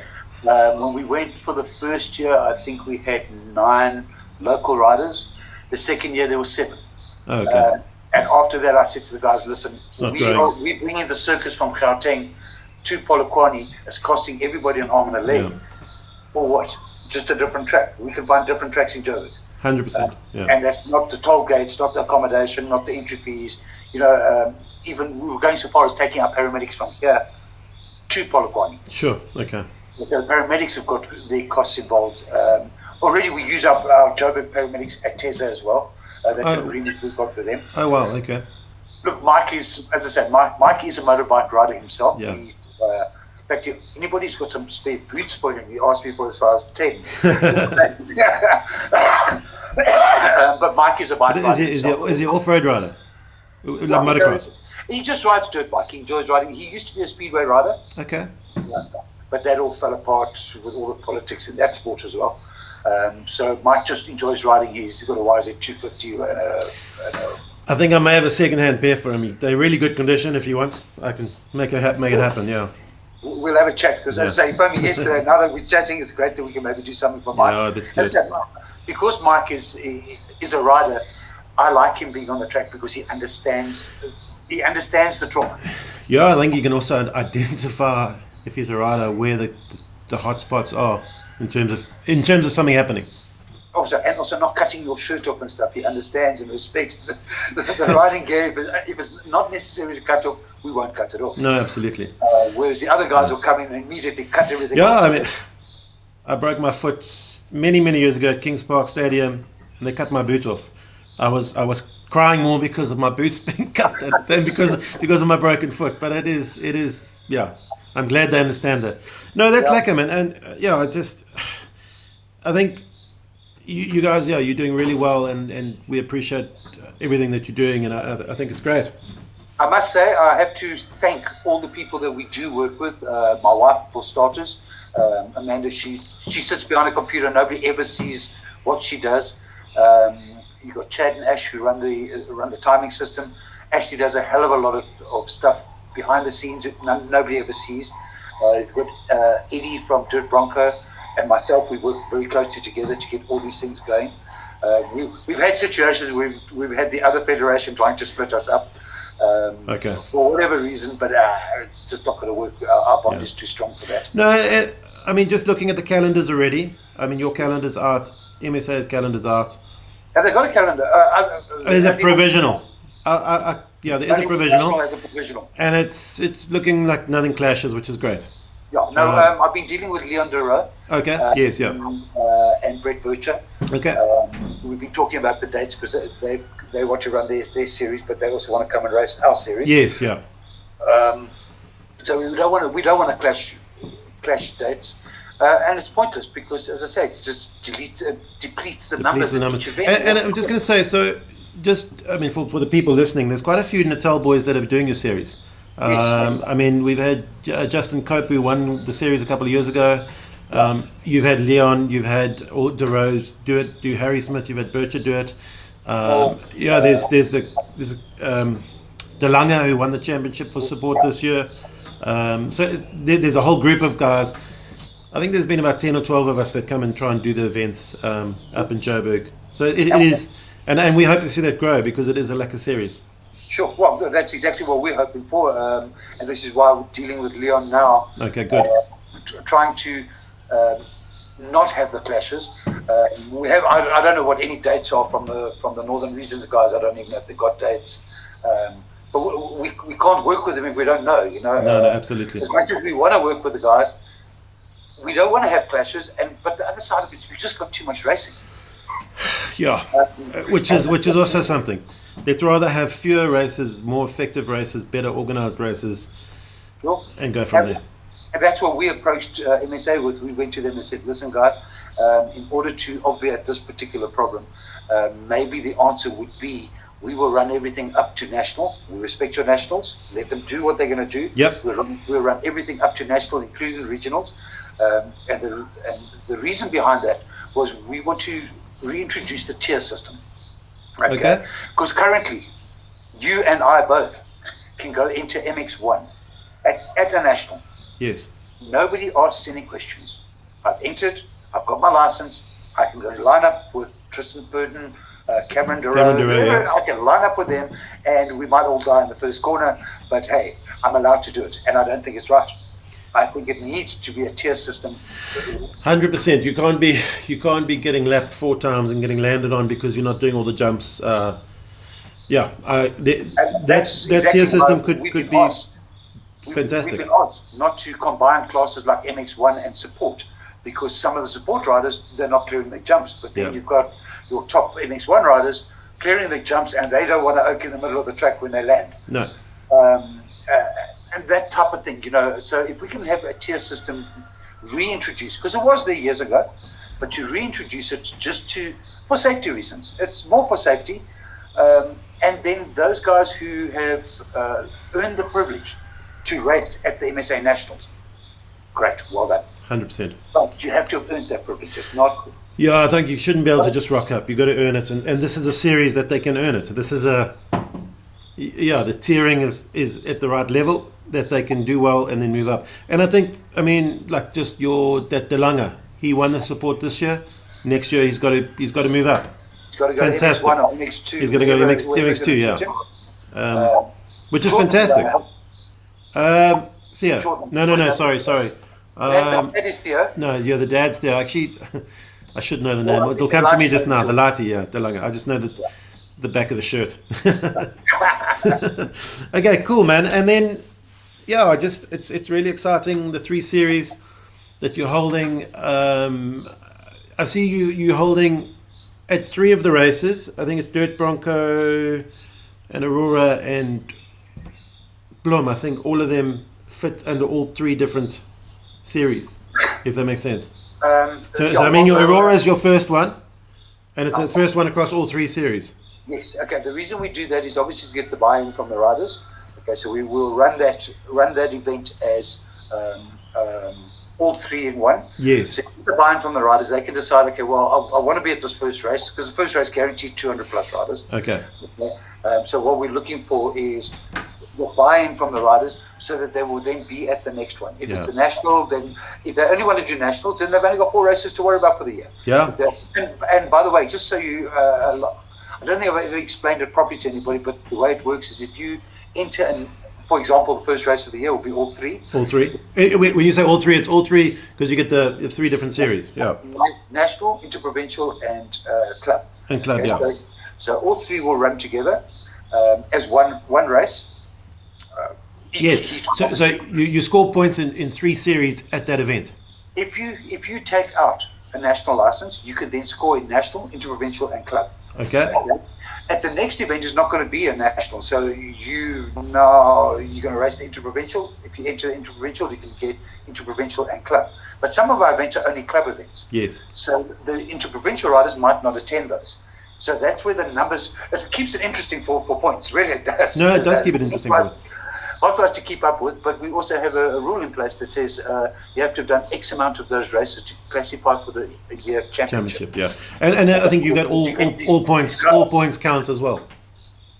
S2: When we went for the first year, I think we had 9 local riders. The second year, there were 7.
S1: Oh, okay.
S2: And after that, I said to the guys, listen,
S1: we
S2: bringing the circus from Gauteng to Polokwane. It's costing everybody an arm and a leg.
S1: Yeah.
S2: For what? Just a different track. We can find different tracks in Joburg.
S1: 100%. Yeah.
S2: And that's not the toll gates, not the accommodation, not the entry fees. You know, even we were going so far as taking our paramedics from here to Polokwane.
S1: Sure. Okay.
S2: The paramedics have got their costs involved. Already we use our Joburg paramedics at Teza as well. That's an agreement we've got with them.
S1: Oh, wow. Okay.
S2: Look, Mike is, as I said, Mike is a motorbike rider himself.
S1: Yeah.
S2: In fact, if anybody's got some spare boots for him, he asked me for a size 10. But Mike is a bike rider.
S1: Is he off-road rider? Like motocross?
S2: He just rides dirt bike. He enjoys riding. He used to be a speedway rider.
S1: Okay.
S2: But that all fell apart with all the politics in that sport as well. So Mike just enjoys riding. He's got a YZ250.
S1: I think I may have a second-hand pair for him. They're really good condition. If he wants, I can make it happen. Yeah.
S2: We'll have a chat because, as I say, he phoned me yesterday. Now that we're chatting, it's great that we can maybe do something for Mike.
S1: Yeah, that's good.
S2: Because Mike is a rider, I like him being on the track because he understands the trauma.
S1: Yeah, I think you can also identify, if he's a rider, where the hot spots are in terms of something happening.
S2: Also not cutting your shirt off and stuff. He understands and respects the riding gear. If it's not necessary to cut off, we won't cut it off.
S1: No, absolutely.
S2: Whereas the other guys will come in and immediately cut everything
S1: off.
S2: Yeah,
S1: I mean, I broke my foot many years ago at Kings Park Stadium, and they cut my boot off. I was crying more because of my boots being cut than because of my broken foot. But it is yeah. I'm glad they understand that. No, that's lekker, man. And yeah, it's just, I think you guys, yeah, you're doing really well, and we appreciate everything that you're doing, and I think it's great.
S2: I must say, I have to thank all the people that we do work with. My wife, for starters, Amanda, she sits behind a computer. Nobody ever sees what she does. You've got Chad and Ash who run the timing system. Ashley does a hell of a lot of stuff behind the scenes that nobody ever sees. You've got Eddie from Dirt Bronco and myself. We work very closely together to get all these things going. We've had situations where we've had the other federation trying to split us up for whatever reason, but it's just not going to work. Our bond is too strong for that.
S1: No, I mean, just looking at the calendars already, I mean, your calendar's out, MSA's calendar's out.
S2: Have they got a calendar?
S1: There's a provisional. Yeah, there is a
S2: provisional.
S1: And it's looking like nothing clashes, which is great.
S2: Yeah, no, I've been dealing with Leon Dura.
S1: Okay, yes, yeah.
S2: And Brett Bircher.
S1: Okay.
S2: We've been talking about the dates because they want to run their series, but they also want to come and race our series.
S1: Yes, yeah.
S2: So we don't want to clash dates. And it's pointless because, as I say, it just depletes the numbers.
S1: And I'm just going to say, so I mean, for the people listening, there's quite a few Natal boys that are doing your series.
S2: Yes.
S1: I mean, we've had Justin Cope, who won the series a couple of years ago. You've had Leon, you've had DeRose do Harry Smith, you've had Bircher do it. There's DeLange, who won the championship for support this year. So there's a whole group of guys. I think there's been about 10 or 12 of us that come and try and do the events up in Joburg. So it is, And we hope to see that grow because it is a lacquer series.
S2: Sure. Well, that's exactly what we're hoping for, and this is why we're dealing with Leon now.
S1: Okay, good.
S2: Trying to not have the clashes. We have. I don't know what any dates are from the northern regions guys. I don't even know if they got dates. But we can't work with them if we don't know.
S1: No, absolutely.
S2: As much as we want to work with the guys, we don't want to have clashes. But the other side of it is we've just got too much racing.
S1: Yeah, which is also something. They'd rather have fewer races, more effective races, better organized races,
S2: sure.
S1: And go from there.
S2: And that's what we approached MSA with. We went to them and said, listen, guys, in order to obviate this particular problem, maybe the answer would be we will run everything up to national. We respect your nationals. Let them do what they're going to do.
S1: Yep.
S2: We'll run everything up to national, including regionals. And the reason behind that was we want to reintroduce the tier system.
S1: Okay.
S2: Because currently, you and I both can go into MX1 at a national.
S1: Yes.
S2: Nobody asks any questions. I've entered. I've got my license. I can go line up with Tristan Burton, Cameron Duro.
S1: Yeah.
S2: I can line up with them, and we might all die in the first corner. But hey, I'm allowed to do it, and I don't think it's right. I think it needs to be a tier system.
S1: 100%. You can't be getting lapped 4 times and getting landed on because you're not doing all the jumps. That
S2: exactly
S1: tier system could be fantastic.
S2: We've been asked not to combine classes like MX1 and support because some of the support riders, they're not clearing their jumps. But then you've got your top MX1 riders clearing their jumps and they don't want to oak in the middle of the track when they land.
S1: No.
S2: And that type of thing, So if we can have a tier system reintroduced, because it was there years ago, but to reintroduce it for safety reasons. It's more for safety. And then those guys who have earned the privilege to race at the MSA Nationals, great, well done.
S1: 100%.
S2: But you have to have earned that privilege. It's not.
S1: Yeah, I think you shouldn't be able to just rock up. You've got to earn it. And this is a series that they can earn it. This is the tiering is at the right level that they can do well and then move up. And I think, like just that DeLange, he won the support this year. Next year he's got to move up.
S2: He's got to go
S1: fantastic.
S2: MX1 or MX2.
S1: He's got to go MX2, yeah. Which is fantastic. Theo. No, sorry.
S2: That is Theo.
S1: No, yeah, the dad's Theo. Actually, I should know the name. It'll come to me just now. The Lighty, DeLange. I just know the back of the shirt. Okay, cool, man. And then, it's really exciting. The 3 series that you're holding. I see you holding at 3 of the races. I think it's Dirt Bronco and Aurora and Bloem. I think all of them fit under all 3 different series, if that makes sense. Your Aurora is your first one, and it's the first one across all 3 series.
S2: Yes. Okay. The reason we do that is obviously to get the buy-in from the riders. Okay. So we will run that event as all 3 in one.
S1: Yes.
S2: So the buy-in from the riders, they can decide. Okay. Well, I want to be at this first race because the first race guaranteed 200 plus riders.
S1: Okay.
S2: So what we're looking for is the buy-in from the riders, so that they will then be at the next one. If it's a national, then if they only want to do nationals, then they've only got 4 races to worry about for the year.
S1: Yeah.
S2: And by the way, just so you, I don't think I've ever explained it properly to anybody, but the way it works is if you enter, for example, the first race of the year will be all 3.
S1: All 3. When you say all 3, it's all 3 because you get the 3 different series. Yeah.
S2: National, interprovincial, and club.
S1: And club, yeah.
S2: So all 3 will run together as one race.
S1: Yes. So you score points in 3 series at that event.
S2: If you take out a national license, you could then score in national, interprovincial, and club.
S1: Okay.
S2: At the next event is not going to be a national, so you're going to race the interprovincial. If you enter the interprovincial, you can get interprovincial and club. But some of our events are only club events.
S1: Yes.
S2: So the interprovincial riders might not attend those. So that's where the numbers. It keeps it interesting for points. Really, it does.
S1: No, it does keep it interesting.
S2: Hard for us to keep up with, but we also have a rule in place that says you have to have done X amount of those races to classify for the year championship.
S1: Yeah, and I think you've got all points. All points count as well.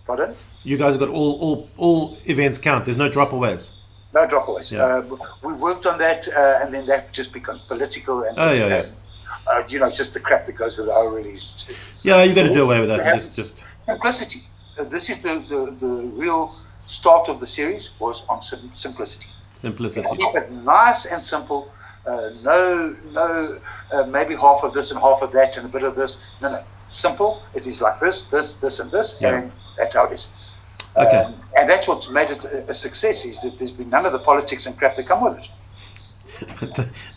S2: Pardon?
S1: You guys have got all events count. There's no dropaways.
S2: No dropaways.
S1: Yeah.
S2: We worked on that, and then that just becomes political. And just the crap that goes with it. I really.
S1: Yeah, you got to do away with that. Just
S2: simplicity. This is the real start of the series was on simplicity.
S1: Simplicity.
S2: Keep it nice and simple. No, maybe half of this and half of that and a bit of this. No. Simple. It is like this, and this, and that's how it is.
S1: Okay.
S2: And that's what's made it a success, is that there's been none of the politics and crap that come with it.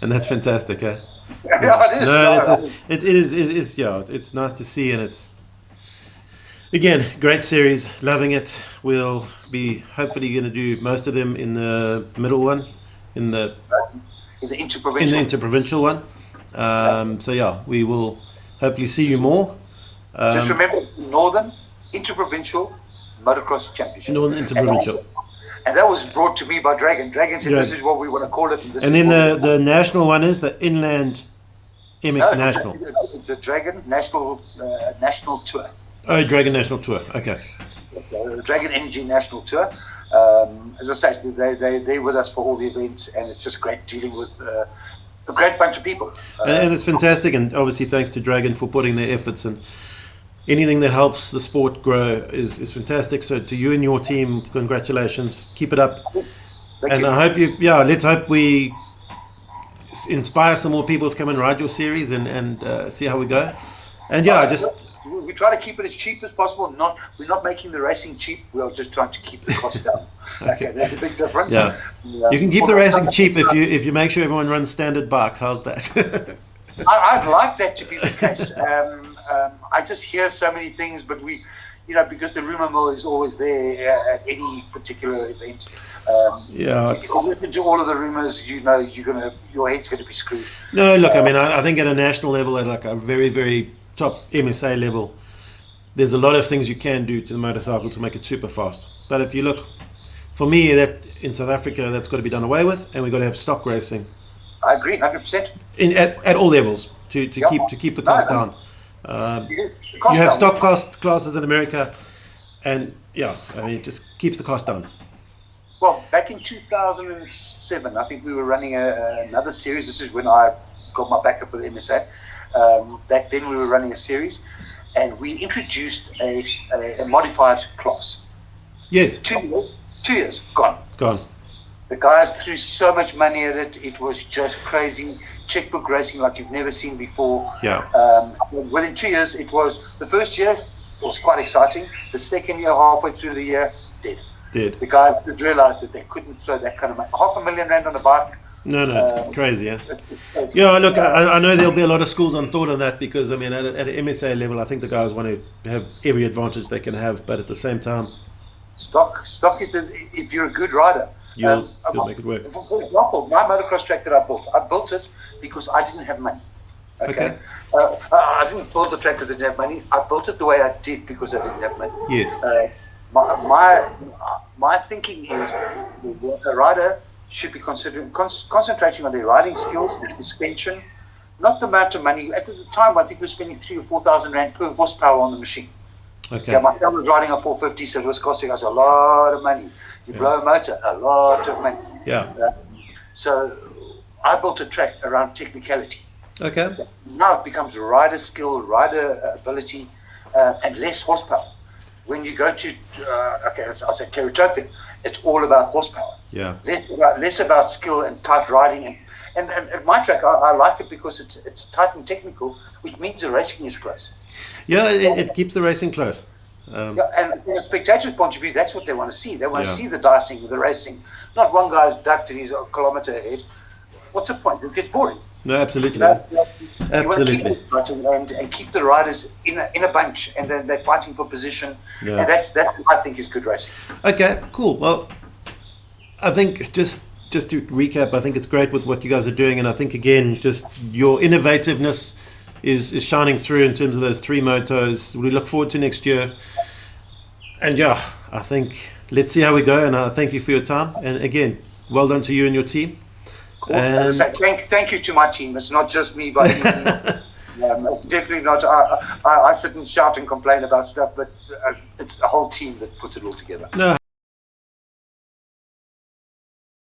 S1: And that's fantastic, eh?
S2: Yeah, it is.
S1: No, it is. Yeah, it's nice to see, and it's again great series. Loving it. We'll be hopefully going to do most of them in the middle one, in the interprovincial one. So yeah, we will hopefully see you more.
S2: Just remember, Northern Interprovincial Motocross Championship.
S1: Northern Interprovincial.
S2: And that was brought to me by Dragon. Dragon said, "This is what we want to call it."
S1: And then the national one is the Inland MX National.
S2: It's a Dragon National Tour.
S1: Oh, Dragon National Tour. Okay.
S2: Dragon Energy National Tour. As I say, they're with us for all the events, and it's just great dealing with a great bunch of people.
S1: And it's fantastic, and obviously thanks to Dragon for putting their efforts in. Anything that helps the sport grow is fantastic. So to you and your team, congratulations. Keep it up.
S2: Thank you.
S1: I hope let's hope we inspire some more people to come and ride your series and see how we go. And
S2: we try to keep it as cheap as possible. We're not making the racing cheap. We are just trying to keep the cost down. Okay, that's a big difference.
S1: Yeah. You can keep the racing cheap if you make sure everyone runs standard bikes. How's that?
S2: I'd like that to be the case. I just hear so many things, but because the rumor mill is always there at any particular event. If you listen to all of the rumors, your head's going to be screwed.
S1: No, look, I think at a national level, at like a very, very top MSA level, there's a lot of things you can do to the motorcycle to make it super fast. But if you look, for me, that in South Africa, that's got to be done away with, and we've got to have stock racing.
S2: I agree, 100%.
S1: At all levels to keep the cost down. You have stock cost classes in America, and it just keeps the cost down.
S2: Well, back in 2007, I think we were running another series. This is when I got my backup with MSA. Back then, we were running a series, and we introduced a modified class.
S1: Yes.
S2: 2 years gone. The guys threw so much money at it. It was just crazy. Checkbook racing like you've never seen before.
S1: Yeah.
S2: Within 2 years, the first year was quite exciting. The second year, halfway through the year, dead. The guys realized that they couldn't throw that kind of money. R500,000 on a bike.
S1: No, it's crazy, yeah. It's crazy. Look, I know there'll be a lot of schools on thought on that because, at an MSA level, I think the guys want to have every advantage they can have, but at the same time...
S2: Stock is if you're a good rider...
S1: You'll make it work.
S2: For example, my motocross track that I built it because I didn't have money. Okay. I didn't build the track because I didn't have money. I built it the way I did because I didn't have money.
S1: Yes.
S2: My thinking is a rider should be concentrating on their riding skills, their suspension, not the amount of money. At the time, I think we were spending 3,000 or 4,000 rand per horsepower on the machine.
S1: Okay.
S2: Yeah, my son was riding a 450, so it was costing us a lot of money. You blow a motor, a lot of money.
S1: Yeah.
S2: So I built a track around technicality.
S1: Okay.
S2: Now it becomes rider skill, rider ability, and less horsepower. When you go to, I'll say Terratopia, it's all about horsepower.
S1: Yeah.
S2: Less about skill and tight riding. And at my track, I like it because it's tight and technical, which means the racing is close.
S1: Yeah, it keeps the racing close.
S2: And from a spectator's point of view, that's what they want to see. They want to see the dicing, the racing. Not one guy's ducked and he's a kilometre ahead. What's the point? It gets boring.
S1: No, absolutely.
S2: Absolutely. You want to keep and keep the riders in a bunch, and then they're fighting for position. Yeah. And that I think is good racing.
S1: Okay, cool. Well, I think just to recap, I think it's great with what you guys are doing, and I think again, just your innovativeness is shining through in terms of those 3 motos. We look forward to next year. And I think let's see how we go, and I thank you for your time. And again, well done to you and your team.
S2: Cool. And thank you to my team. It's not just me, but it's definitely not. I sit and shout and complain about stuff, but it's the whole team that puts it all together.
S1: No.